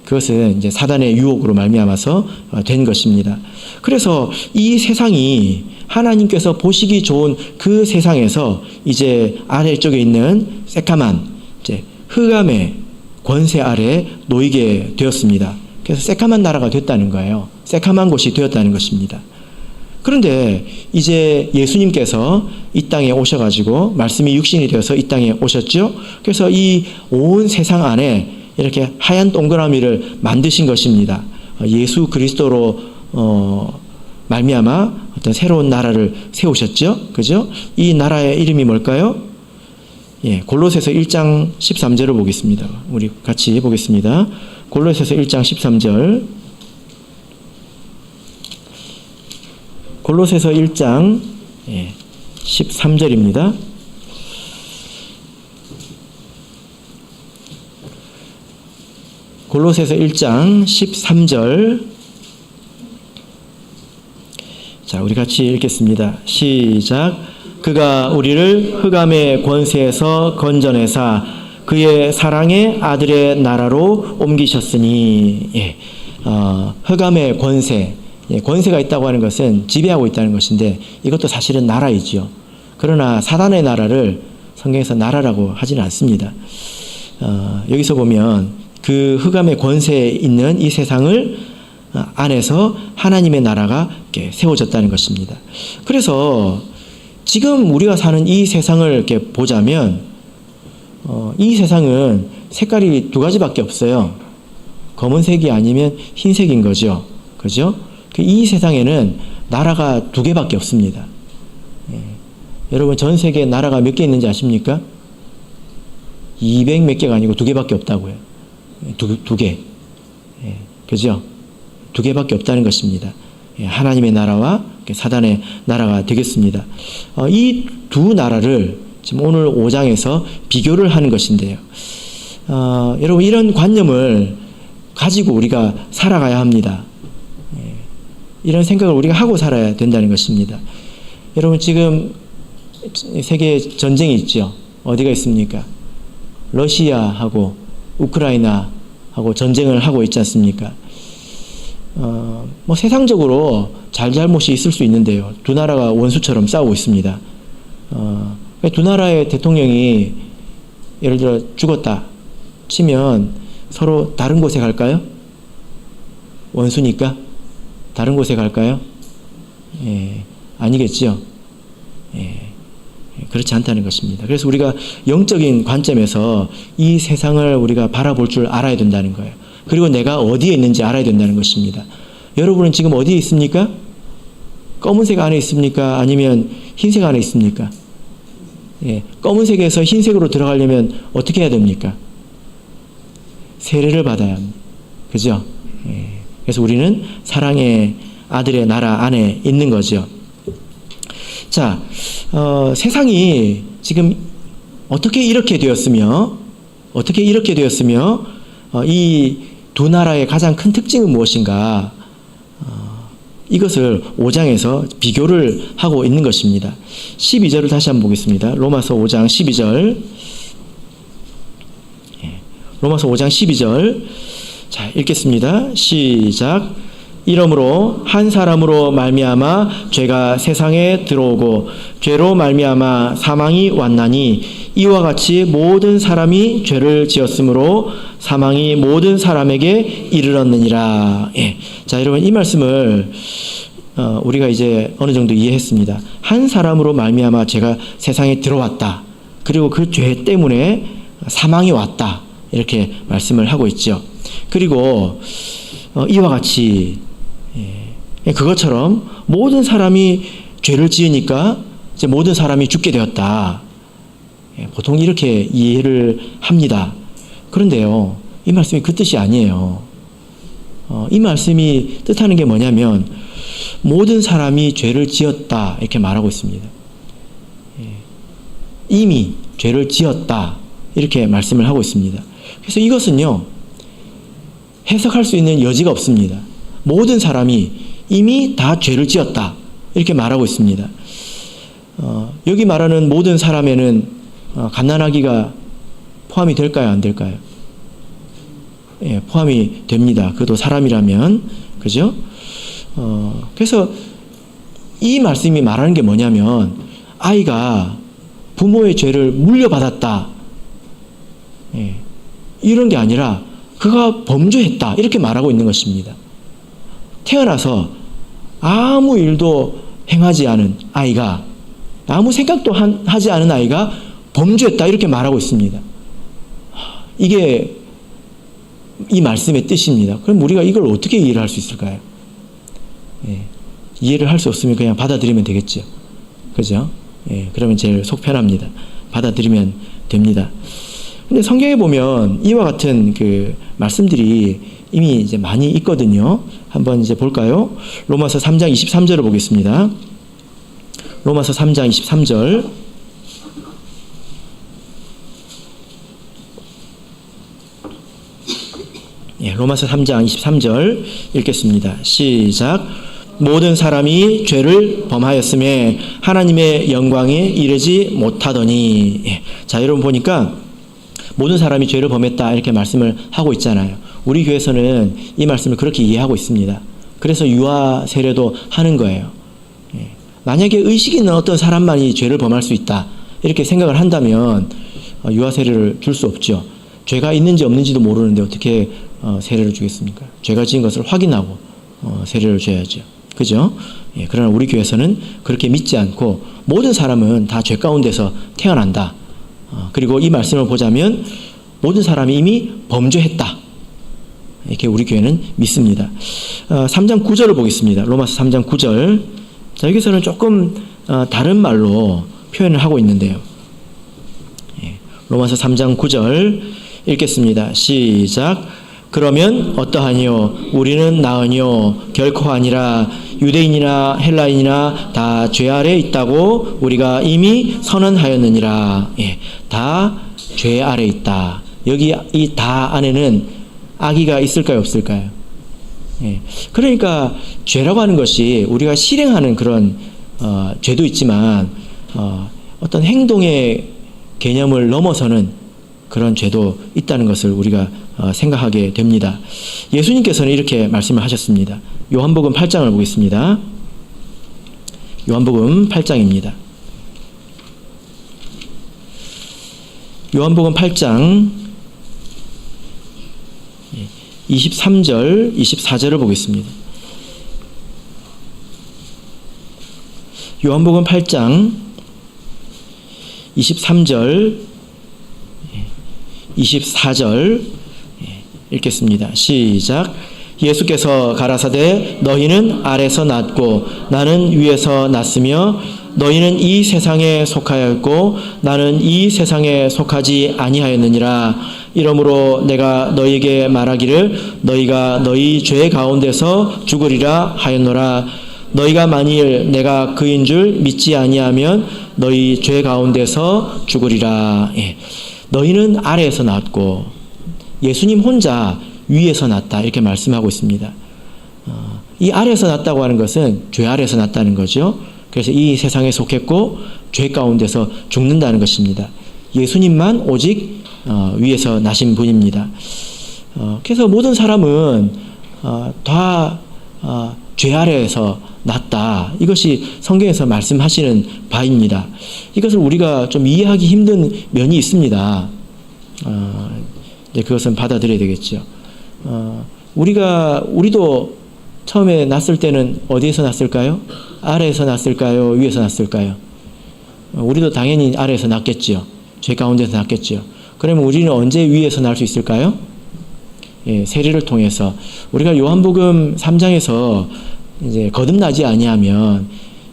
그것은 이제 사단의 유혹으로 말미암아서 된 것입니다. 그래서 이 세상이 하나님께서 보시기 좋은 그 세상에서 이제 아래쪽에 있는 새까만 이제 흑암의 권세 아래 놓이게 되었습니다. 그래서 새까만 나라가 됐다는 거예요. 새까만 곳이 되었다는 것입니다. 그런데 이제 예수님께서 이 땅에 오셔가지고 말씀이 육신이 되어서 이 땅에 오셨죠. 그래서 이 온 세상 안에 이렇게 하얀 동그라미를 만드신 것입니다. 예수 그리스도로 말미암아 어떤 새로운 나라를 세우셨죠. 그죠? 이 나라의 이름이 뭘까요? 골로새서 1장 13절을 보겠습니다. 우리 같이 보겠습니다. 골로새서 1장 13절. 골로새서 1장 13절입니다. 골로새서 1장 13절. 자, 우리 같이 읽겠습니다. 시작. 그가 우리를 흑암의 권세에서 건져내사 그의 사랑의 아들의 나라로 옮기셨으니. 흑암의 권세. 권세가 있다고 하는 것은 지배하고 있다는 것인데 이것도 사실은 나라이지요. 그러나 사단의 나라를 성경에서 나라라고 하지는 않습니다. 여기서 보면 그 흑암의 권세에 있는 이 세상을 안에서 하나님의 나라가 이렇게 세워졌다는 것입니다. 그래서 지금 우리가 사는 이 세상을 이렇게 보자면 이 세상은 색깔이 두 가지밖에 없어요. 검은색이 아니면 흰색인 거죠. 그죠? 이 세상에는 나라가 두 개밖에 없습니다. 여러분 전 세계에 나라가 몇 개 있는지 아십니까? 200 몇 개가 아니고 두 개밖에 없다고요. 두 개. 그죠? 두 개밖에 없다는 것입니다. 하나님의 나라와 사단의 나라가 되겠습니다. 이 두 나라를 지금 오늘 5장에서 비교를 하는 것인데요. 여러분 이런 관념을 가지고 우리가 살아가야 합니다. 이런 생각을 우리가 하고 살아야 된다는 것입니다. 여러분 지금 세계 전쟁이 있죠. 어디가 있습니까? 러시아하고 우크라이나하고 전쟁을 하고 있지 않습니까? 세상적으로 잘잘못이 있을 수 있는데요. 두 나라가 원수처럼 싸우고 있습니다. 두 나라의 대통령이 예를 들어 죽었다 치면 서로 다른 곳에 갈까요? 원수니까 다른 곳에 갈까요? 아니겠지요. 그렇지 않다는 것입니다. 그래서 우리가 영적인 관점에서 이 세상을 우리가 바라볼 줄 알아야 된다는 거예요. 그리고 내가 어디에 있는지 알아야 된다는 것입니다. 여러분은 지금 어디에 있습니까? 검은색 안에 있습니까? 아니면 흰색 안에 있습니까? 검은색에서 흰색으로 들어가려면 어떻게 해야 됩니까? 세례를 받아야 합니다. 그죠? 그래서 우리는 사랑의 아들의 나라 안에 있는 거죠. 자, 세상이 지금 어떻게 이렇게 되었으며 이 두 나라의 가장 큰 특징은 무엇인가? 이것을 5장에서 비교를 하고 있는 것입니다. 12절을 다시 한번 보겠습니다. 로마서 5장 12절. 로마서 5장 12절. 자, 읽겠습니다. 시작. 이러므로 한 사람으로 말미암아 죄가 세상에 들어오고 죄로 말미암아 사망이 왔나니 이와 같이 모든 사람이 죄를 지었으므로 사망이 모든 사람에게 이르렀느니라. 자, 여러분 이 말씀을 우리가 이제 어느 정도 이해했습니다. 한 사람으로 말미암아 죄가 세상에 들어왔다. 그리고 그 죄 때문에 사망이 왔다. 이렇게 말씀을 하고 있죠. 그리고 이와 같이 그것처럼 모든 사람이 죄를 지으니까 이제 모든 사람이 죽게 되었다. 보통 이렇게 이해를 합니다. 그런데요, 이 말씀이 그 뜻이 아니에요. 이 말씀이 뜻하는 게 뭐냐면 모든 사람이 죄를 지었다 이렇게 말하고 있습니다. 이미 죄를 지었다 이렇게 말씀을 하고 있습니다. 그래서 이것은요, 해석할 수 있는 여지가 없습니다. 모든 사람이 이미 다 죄를 지었다 이렇게 말하고 있습니다. 여기 말하는 모든 사람에는 갓난아기가 포함이 될까요? 안 될까요? 포함이 됩니다. 그도 사람이라면. 그죠? 그래서 이 말씀이 말하는 게 뭐냐면 아이가 부모의 죄를 물려받았다. 이런 게 아니라 그가 범죄했다. 이렇게 말하고 있는 것입니다. 태어나서 아무 일도 행하지 않은 아이가, 아무 생각도 하지 않은 아이가 범죄했다. 이렇게 말하고 있습니다. 이게 이 말씀의 뜻입니다. 그럼 우리가 이걸 어떻게 이해를 할 수 있을까요? 이해를 할 수 없으면 그냥 받아들이면 되겠죠. 그죠? 그러면 제일 속 편합니다. 받아들이면 됩니다. 근데 성경에 보면 이와 같은 그 말씀들이 이미 이제 많이 있거든요. 한번 이제 볼까요? 로마서 3장 23절을 보겠습니다. 로마서 3장 23절. 로마서 3장 23절 읽겠습니다. 시작. 모든 사람이 죄를 범하였음에 하나님의 영광에 이르지 못하더니. 자, 여러분 보니까 모든 사람이 죄를 범했다 이렇게 말씀을 하고 있잖아요. 우리 교회에서는 이 말씀을 그렇게 이해하고 있습니다. 그래서 유아 세례도 하는 거예요. 만약에 의식이 있는 어떤 사람만이 죄를 범할 수 있다 이렇게 생각을 한다면 유아 세례를 줄 수 없죠. 죄가 있는지 없는지도 모르는데 어떻게 세례를 주겠습니까? 죄가 지은 것을 확인하고 세례를 줘야죠. 그죠? 그러나 우리 교회에서는 그렇게 믿지 않고 모든 사람은 다 죄 가운데서 태어난다. 그리고 이 말씀을 보자면 모든 사람이 이미 범죄했다. 이렇게 우리 교회는 믿습니다. 3장 9절을 보겠습니다. 로마서 3장 9절. 자, 여기서는 조금 다른 말로 표현을 하고 있는데요. 로마서 3장 9절 읽겠습니다. 시작. 그러면 어떠하니요? 우리는 나으니요? 결코 아니라 유대인이나 헬라인이나 다 죄 아래 있다고 우리가 이미 선언하였느니라. 다 죄 아래 있다. 여기 이 다 안에는 악의가 있을까요, 없을까요? 그러니까 죄라고 하는 것이 우리가 실행하는 그런 죄도 있지만 어떤 행동의 개념을 넘어서는 그런 죄도 있다는 것을 우리가 생각하게 됩니다. 예수님께서는 이렇게 말씀을 하셨습니다. 요한복음 8장을 보겠습니다. 요한복음 8장입니다. 요한복음 8장 23절, 24절을 보겠습니다. 요한복음 8장 23절, 24절 읽겠습니다. 시작. 예수께서 가라사대 너희는 아래서 났고 나는 위에서 났으며 너희는 이 세상에 속하였고 나는 이 세상에 속하지 아니하였느니라. 이러므로 내가 너희에게 말하기를 너희가 너희 죄 가운데서 죽으리라 하였노라. 너희가 만일 내가 그인 줄 믿지 아니하면 너희 죄 가운데서 죽으리라. 너희는 아래에서 났고 예수님 혼자 위에서 났다 이렇게 말씀하고 있습니다. 이 아래에서 났다고 하는 것은 죄 아래에서 났다는 거죠. 그래서 이 세상에 속했고 죄 가운데서 죽는다는 것입니다. 예수님만 오직 위에서 나신 분입니다. 그래서 모든 사람은 다 죄 아래에서 났다. 이것이 성경에서 말씀하시는 바입니다. 이것을 우리가 좀 이해하기 힘든 면이 있습니다. 이제 그것은 받아들여야 되겠죠. 우리도 처음에 났을 때는 어디에서 났을까요? 아래에서 났을까요? 위에서 났을까요? 우리도 당연히 아래에서 났겠죠. 죄 가운데서 났겠죠. 그러면 우리는 언제 위에서 날 수 있을까요? 세례를 통해서. 우리가 요한복음 3장에서 이제 거듭나지 아니하면,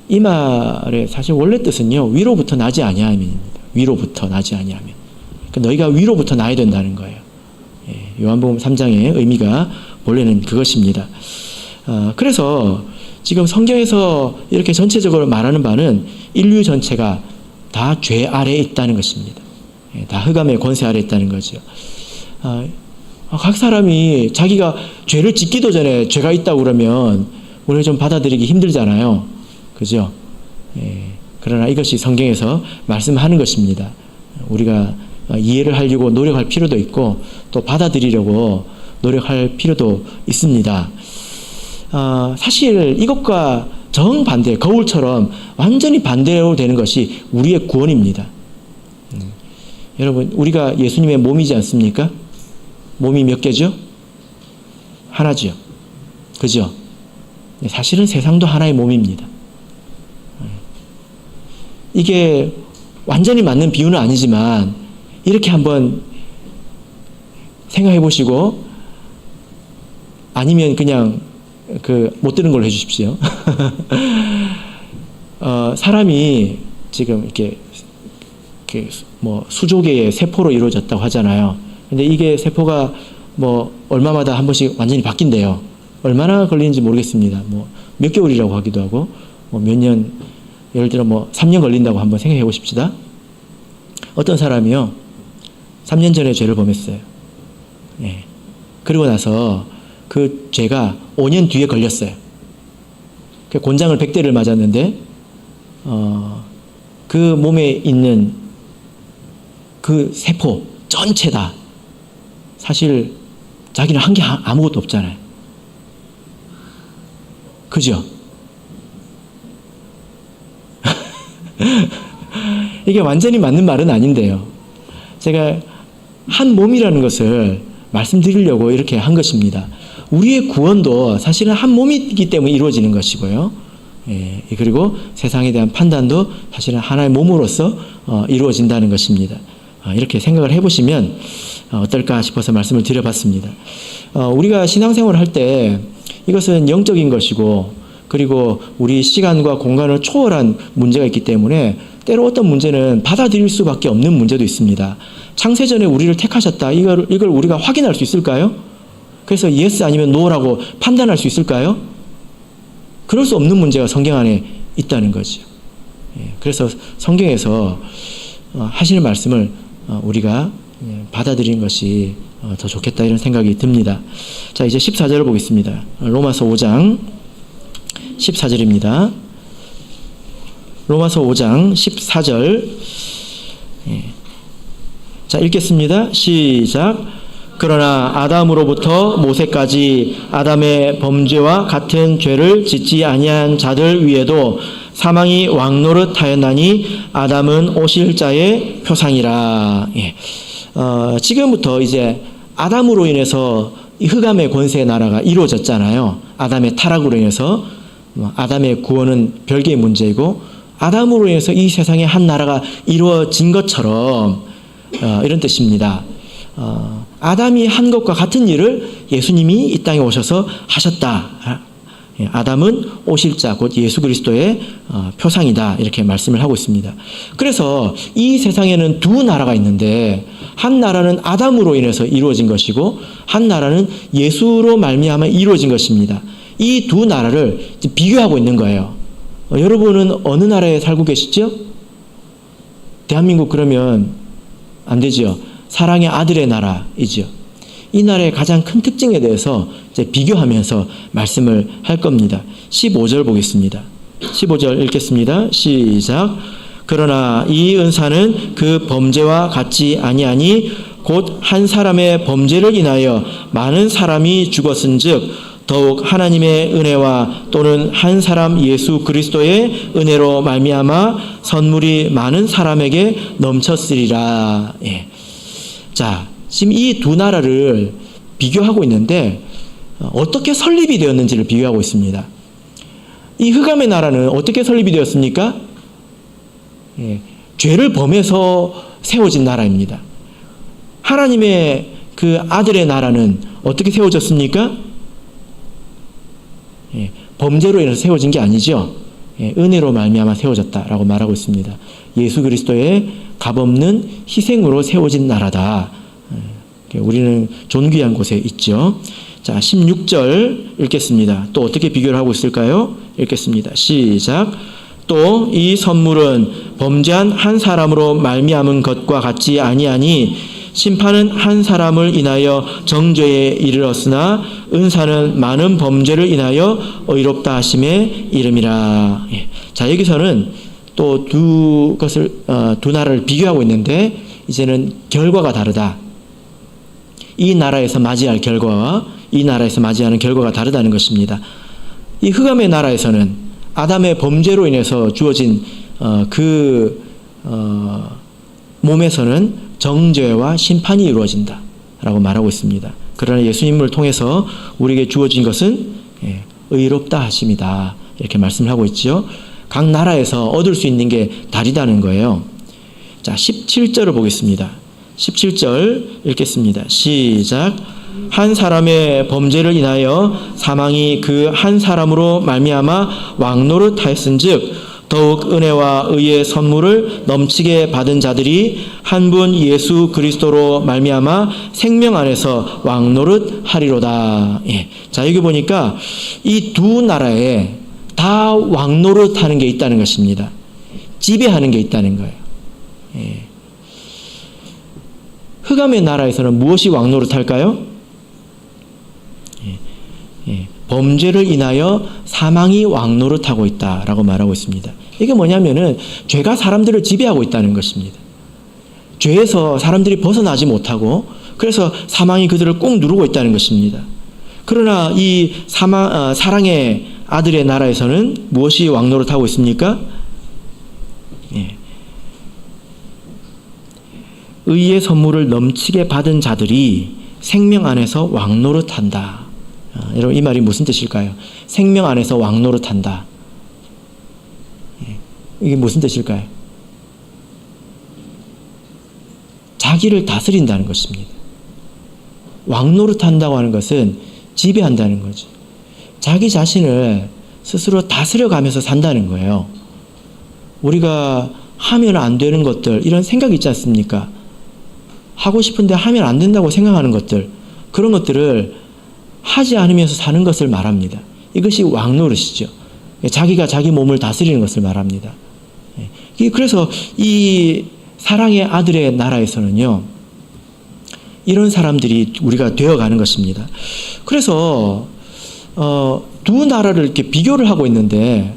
이 말의 사실 원래 뜻은요, 위로부터 나지 아니하면입니다. 위로부터 나지 아니하면. 그러니까 너희가 위로부터 나야 된다는 거예요. 요한복음 3장의 의미가 원래는 그것입니다. 그래서 지금 성경에서 이렇게 전체적으로 말하는 바는 인류 전체가 다 죄 아래에 있다는 것입니다. 다 흑암의 권세 아래에 있다는 거죠. 각 사람이 자기가 죄를 짓기도 전에 죄가 있다고 그러면 우리가 좀 받아들이기 힘들잖아요. 그죠? 그러나 이것이 성경에서 말씀하는 것입니다. 우리가 이해를 하려고 노력할 필요도 있고 또 받아들이려고 노력할 필요도 있습니다. 사실 이것과 정반대, 거울처럼 완전히 반대로 되는 것이 우리의 구원입니다. 여러분, 우리가 예수님의 몸이지 않습니까? 몸이 몇 개죠? 하나죠. 그죠? 사실은 세상도 하나의 몸입니다. 이게 완전히 맞는 비유는 아니지만 이렇게 한번 생각해 보시고, 아니면 그냥 못 들은 걸로 해주십시오. 사람이 지금 이렇게 수조개의 세포로 이루어졌다고 하잖아요. 근데 이게 세포가 얼마마다 한 번씩 완전히 바뀐대요. 얼마나 걸리는지 모르겠습니다. 몇 개월이라고 하기도 하고, 몇 년, 예를 들어 3년 걸린다고 한번 생각해 보십시다. 어떤 사람이요, 3년 전에 죄를 범했어요. 그러고 나서 그 죄가 5년 뒤에 걸렸어요. 곤장을 100대를 맞았는데 그 몸에 있는 그 세포 전체 다 사실 자기는 한 게 아무것도 없잖아요. 그죠? 이게 완전히 맞는 말은 아닌데요. 제가 한 몸이라는 것을 말씀드리려고 이렇게 한 것입니다. 우리의 구원도 사실은 한 몸이기 때문에 이루어지는 것이고요. 예, 그리고 세상에 대한 판단도 사실은 하나의 몸으로서 이루어진다는 것입니다. 이렇게 생각을 해보시면 어떨까 싶어서 말씀을 드려봤습니다. 우리가 신앙생활을 할 때 이것은 영적인 것이고 그리고 우리 시간과 공간을 초월한 문제가 있기 때문에 때로 어떤 문제는 받아들일 수밖에 없는 문제도 있습니다. 창세전에 우리를 택하셨다. 이걸 우리가 확인할 수 있을까요? 그래서 예스 아니면 노라고 판단할 수 있을까요? 그럴 수 없는 문제가 성경 안에 있다는 거죠. 그래서 성경에서 하시는 말씀을 우리가 받아들이는 것이 더 좋겠다 이런 생각이 듭니다. 자, 이제 14절을 보겠습니다. 로마서 5장 14절입니다. 로마서 5장 14절. 자, 읽겠습니다. 시작. 그러나 아담으로부터 모세까지 아담의 범죄와 같은 죄를 짓지 아니한 자들 위에도 사망이 왕노릇하였나니 아담은 오실 자의 표상이라. 지금부터 이제 아담으로 인해서 흑암의 권세의 나라가 이루어졌잖아요. 아담의 타락으로 인해서 아담의 구원은 별개의 문제이고 아담으로 인해서 이 세상에 한 나라가 이루어진 것처럼 이런 뜻입니다. 아담이 한 것과 같은 일을 예수님이 이 땅에 오셔서 하셨다. 아담은 오실 자, 곧 예수 그리스도의 표상이다. 이렇게 말씀을 하고 있습니다. 그래서 이 세상에는 두 나라가 있는데 한 나라는 아담으로 인해서 이루어진 것이고 한 나라는 예수로 말미암아 이루어진 것입니다. 이 두 나라를 비교하고 있는 거예요. 여러분은 어느 나라에 살고 계시죠? 대한민국 그러면 안 되죠. 사랑의 아들의 나라이죠. 이 나라의 가장 큰 특징에 대해서 이제 비교하면서 말씀을 할 겁니다. 15절 보겠습니다. 15절 읽겠습니다. 시작. 그러나 이 은사는 그 범죄와 같지 아니하니 곧 한 사람의 범죄를 인하여 많은 사람이 죽었은즉 더욱 하나님의 은혜와 또는 한 사람 예수 그리스도의 은혜로 말미암아 선물이 많은 사람에게 넘쳤으리라. 예. 자, 지금 이 두 나라를 비교하고 있는데 어떻게 설립이 되었는지를 비교하고 있습니다. 이 흑암의 나라는 어떻게 설립이 되었습니까? 예, 죄를 범해서 세워진 나라입니다. 하나님의 그 아들의 나라는 어떻게 세워졌습니까? 예, 범죄로 인해서 세워진 게 아니죠. 예, 은혜로 말미암아 세워졌다라고 말하고 있습니다. 예수 그리스도의 값없는 희생으로 세워진 나라다. 예, 우리는 존귀한 곳에 있죠. 자, 16절 읽겠습니다. 또 어떻게 비교를 하고 있을까요? 읽겠습니다. 시작. 또 이 선물은 범죄한 한 사람으로 말미암은 것과 같지 아니하니 심판은 한 사람을 인하여 정죄에 이르렀으나 은사는 많은 범죄를 인하여 의롭다 하심에 이름이라. 예. 자, 여기서는 또 두 나라를 비교하고 있는데 이제는 결과가 다르다. 이 나라에서 맞이할 결과와 이 나라에서 맞이하는 결과가 다르다는 것입니다. 이 흑암의 나라에서는 아담의 범죄로 인해서 주어진 몸에서는 정죄와 심판이 이루어진다 라고 말하고 있습니다. 그러나 예수님을 통해서 우리에게 주어진 것은 의롭다 하심이다 이렇게 말씀을 하고 있죠. 각 나라에서 얻을 수 있는 게 다르다는 거예요. 자, 17절을 보겠습니다. 17절 읽겠습니다. 시작. 한 사람의 범죄를 인하여 사망이 그 한 사람으로 말미암아 왕노릇하였은즉 더욱 은혜와 의의 선물을 넘치게 받은 자들이 한 분 예수 그리스도로 말미암아 생명 안에서 왕노릇하리로다. 예. 자, 여기 보니까 이 두 나라에 다 왕노릇하는 게 있다는 것입니다. 지배하는 게 있다는 거예요. 예. 흑암의 나라에서는 무엇이 왕노릇할까요? 범죄를 인하여 사망이 왕노릇하고 있다라고 말하고 있습니다. 이게 뭐냐면은 죄가 사람들을 지배하고 있다는 것입니다. 죄에서 사람들이 벗어나지 못하고 그래서 사망이 그들을 꼭 누르고 있다는 것입니다. 그러나 이 사랑의 아들의 나라에서는 무엇이 왕노릇하고 있습니까? 의의 선물을 넘치게 받은 자들이 생명 안에서 왕노릇한다. 여러분 이 말이 무슨 뜻일까요? 생명 안에서 왕노릇한다. 이게 무슨 뜻일까요? 자기를 다스린다는 것입니다. 왕노릇한다고 하는 것은 지배한다는 거죠. 자기 자신을 스스로 다스려가면서 산다는 거예요. 우리가 하면 안 되는 것들, 이런 생각이 있지 않습니까? 하고 싶은데 하면 안 된다고 생각하는 것들, 그런 것들을 하지 않으면서 사는 것을 말합니다. 이것이 왕노릇이죠. 자기가 자기 몸을 다스리는 것을 말합니다. 그래서 이 사랑의 아들의 나라에서는요, 이런 사람들이 우리가 되어가는 것입니다. 그래서 두 나라를 이렇게 비교를 하고 있는데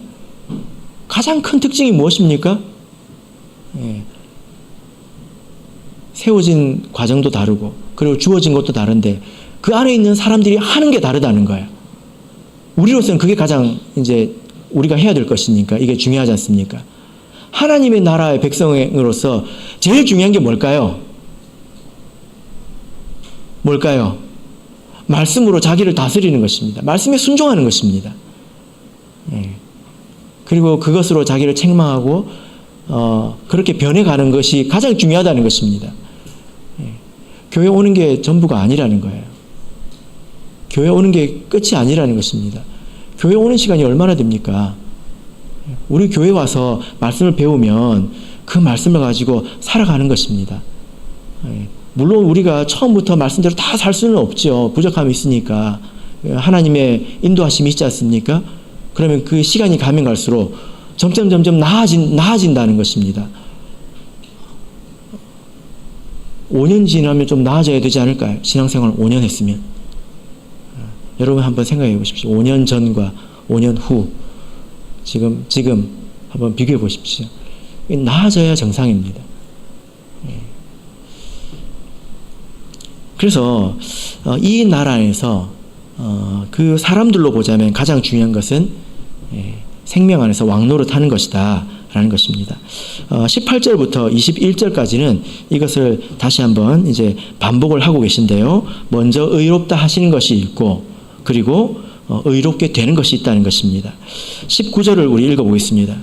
가장 큰 특징이 무엇입니까? 세워진 과정도 다르고 그리고 주어진 것도 다른데 그 안에 있는 사람들이 하는 게 다르다는 거예요. 우리로서는 그게 가장 이제 우리가 해야 될 것이니까 이게 중요하지 않습니까? 하나님의 나라의 백성으로서 제일 중요한 게 뭘까요? 뭘까요? 말씀으로 자기를 다스리는 것입니다. 말씀에 순종하는 것입니다. 그리고 그것으로 자기를 책망하고 그렇게 변해가는 것이 가장 중요하다는 것입니다. 교회 오는 게 전부가 아니라는 거예요. 교회 오는 게 끝이 아니라는 것입니다. 교회 오는 시간이 얼마나 됩니까? 우리 교회 와서 말씀을 배우면 그 말씀을 가지고 살아가는 것입니다. 물론 우리가 처음부터 말씀대로 다 살 수는 없죠. 부족함이 있으니까. 하나님의 인도하심이 있지 않습니까? 그러면 그 시간이 가면 갈수록 점점 나아진다는 것입니다. 5년 지나면 좀 나아져야 되지 않을까요? 신앙생활 5년 했으면. 여러분 한번 생각해 보십시오. 5년 전과 5년 후 지금 한번 비교해 보십시오. 나아져야 정상입니다. 그래서 이 나라에서 그 사람들로 보자면 가장 중요한 것은 생명 안에서 왕노릇하는 것이다 라는 것입니다. 18절부터 21절까지는 이것을 다시 한번 이제 반복을 하고 계신데요. 먼저 의롭다 하시는 것이 있고 그리고 의롭게 되는 것이 있다는 것입니다. 19절을 우리 읽어보겠습니다.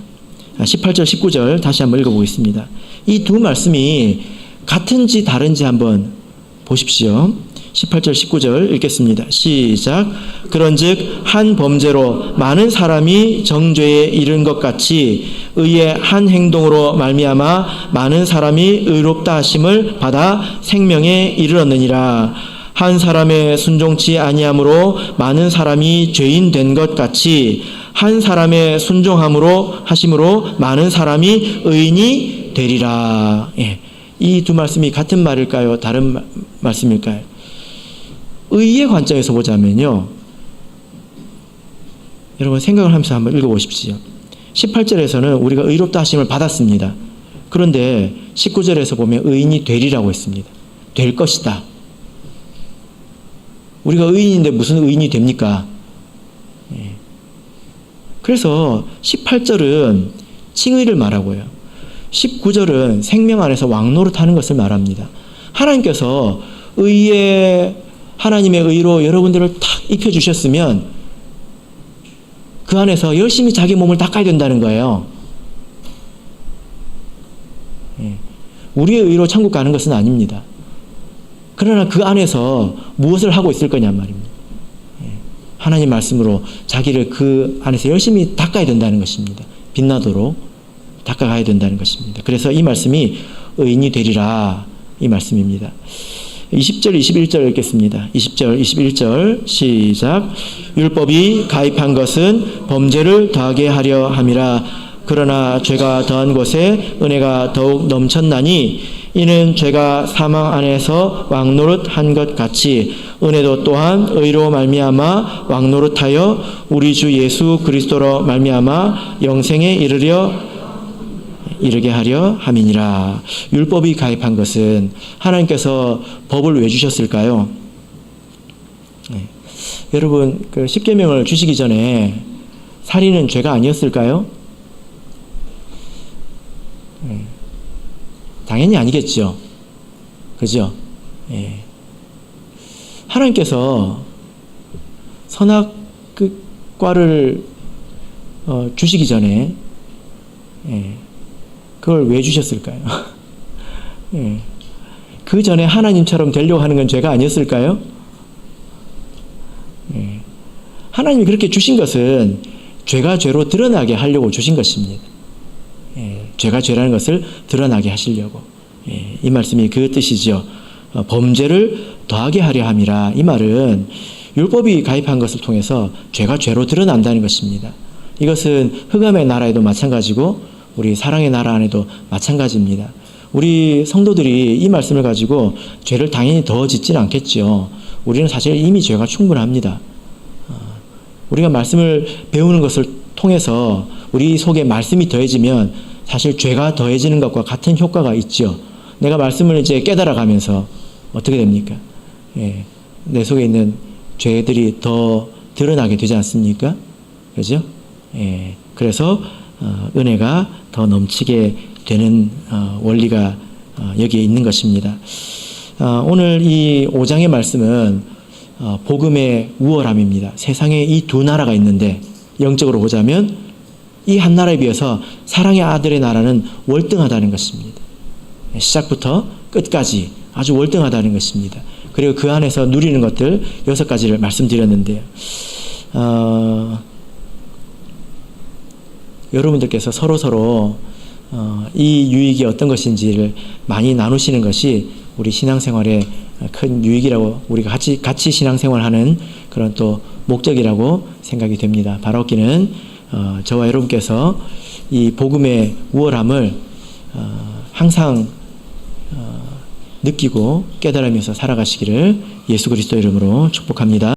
18절 19절 다시 한번 읽어보겠습니다. 이 두 말씀이 같은지 다른지 한번 보십시오. 18절 19절 읽겠습니다. 시작. 그런즉 한 범죄로 많은 사람이 정죄에 이른 것 같이 의의 한 행동으로 말미암아 많은 사람이 의롭다 하심을 받아 생명에 이르렀느니라. 한 사람의 순종치 아니함으로 많은 사람이 죄인 된 것 같이 한 사람의 순종함으로 하심으로 많은 사람이 의인이 되리라. 이 두 말씀이 같은 말일까요? 다른 말씀일까요? 의의 관점에서 보자면요. 여러분 생각을 하면서 한번 읽어보십시오. 18절에서는 우리가 의롭다 하심을 받았습니다. 그런데 19절에서 보면 의인이 되리라고 했습니다. 될 것이다. 우리가 의인인데 무슨 의인이 됩니까? 그래서 18절은 칭의를 말하고요. 19절은 생명 안에서 왕노릇하는 것을 말합니다. 하나님께서 하나님의 의로 여러분들을 탁 입혀주셨으면 그 안에서 열심히 자기 몸을 닦아야 된다는 거예요. 우리의 의로 천국 가는 것은 아닙니다. 그러나 그 안에서 무엇을 하고 있을 거냐 말입니다. 하나님 말씀으로 자기를 그 안에서 열심히 닦아야 된다는 것입니다. 빛나도록 닦아가야 된다는 것입니다. 그래서 이 말씀이 의인이 되리라 이 말씀입니다. 20절 21절 읽겠습니다. 20절 21절 시작. 율법이 가입한 것은 범죄를 더하게 하려 함이라. 그러나 죄가 더한 곳에 은혜가 더욱 넘쳤나니 이는 죄가 사망 안에서 왕노릇한 것 같이 은혜도 또한 의로 말미암아 왕노릇하여 우리 주 예수 그리스도로 말미암아 영생에 이르게 하려 함이니라. 율법이 가입한 것은 하나님께서 법을 왜 주셨을까요? 여러분, 그 십계명을 주시기 전에 살인은 죄가 아니었을까요? 당연히 아니겠죠. 그죠? 하나님께서 선악과를 주시기 전에 그걸 왜 주셨을까요? 그 전에 하나님처럼 되려고 하는 건 죄가 아니었을까요? 하나님이 그렇게 주신 것은 죄가 죄로 드러나게 하려고 주신 것입니다. 죄가 죄라는 것을 드러나게 하시려고. 이 말씀이 그 뜻이죠. 범죄를 더하게 하려 함이라. 이 말은 율법이 가입한 것을 통해서 죄가 죄로 드러난다는 것입니다. 이것은 흑암의 나라에도 마찬가지고 우리 사랑의 나라 안에도 마찬가지입니다. 우리 성도들이 이 말씀을 가지고 죄를 당연히 더 짓지는 않겠죠. 우리는 사실 이미 죄가 충분합니다. 우리가 말씀을 배우는 것을 통해서 우리 속에 말씀이 더해지면 사실 죄가 더해지는 것과 같은 효과가 있죠. 내가 말씀을 이제 깨달아가면서 어떻게 됩니까? 내 속에 있는 죄들이 더 드러나게 되지 않습니까? 그죠? 그래서 은혜가 더 넘치게 되는 원리가 여기에 있는 것입니다. 오늘 이 5장의 말씀은 복음의 우월함입니다. 세상에 이 두 나라가 있는데 영적으로 보자면 이 한 나라에 비해서 사랑의 아들의 나라는 월등하다는 것입니다. 시작부터 끝까지 아주 월등하다는 것입니다. 그리고 그 안에서 누리는 것들 6가지를 말씀드렸는데요. 여러분들께서 서로 이 유익이 어떤 것인지를 많이 나누시는 것이 우리 신앙생활의 큰 유익이라고, 우리가 같이 신앙생활하는 그런 또 목적이라고 생각이 됩니다. 바라옵기는 저와 여러분께서 이 복음의 우월함을 항상 느끼고 깨달으면서 살아가시기를 예수 그리스도 이름으로 축복합니다.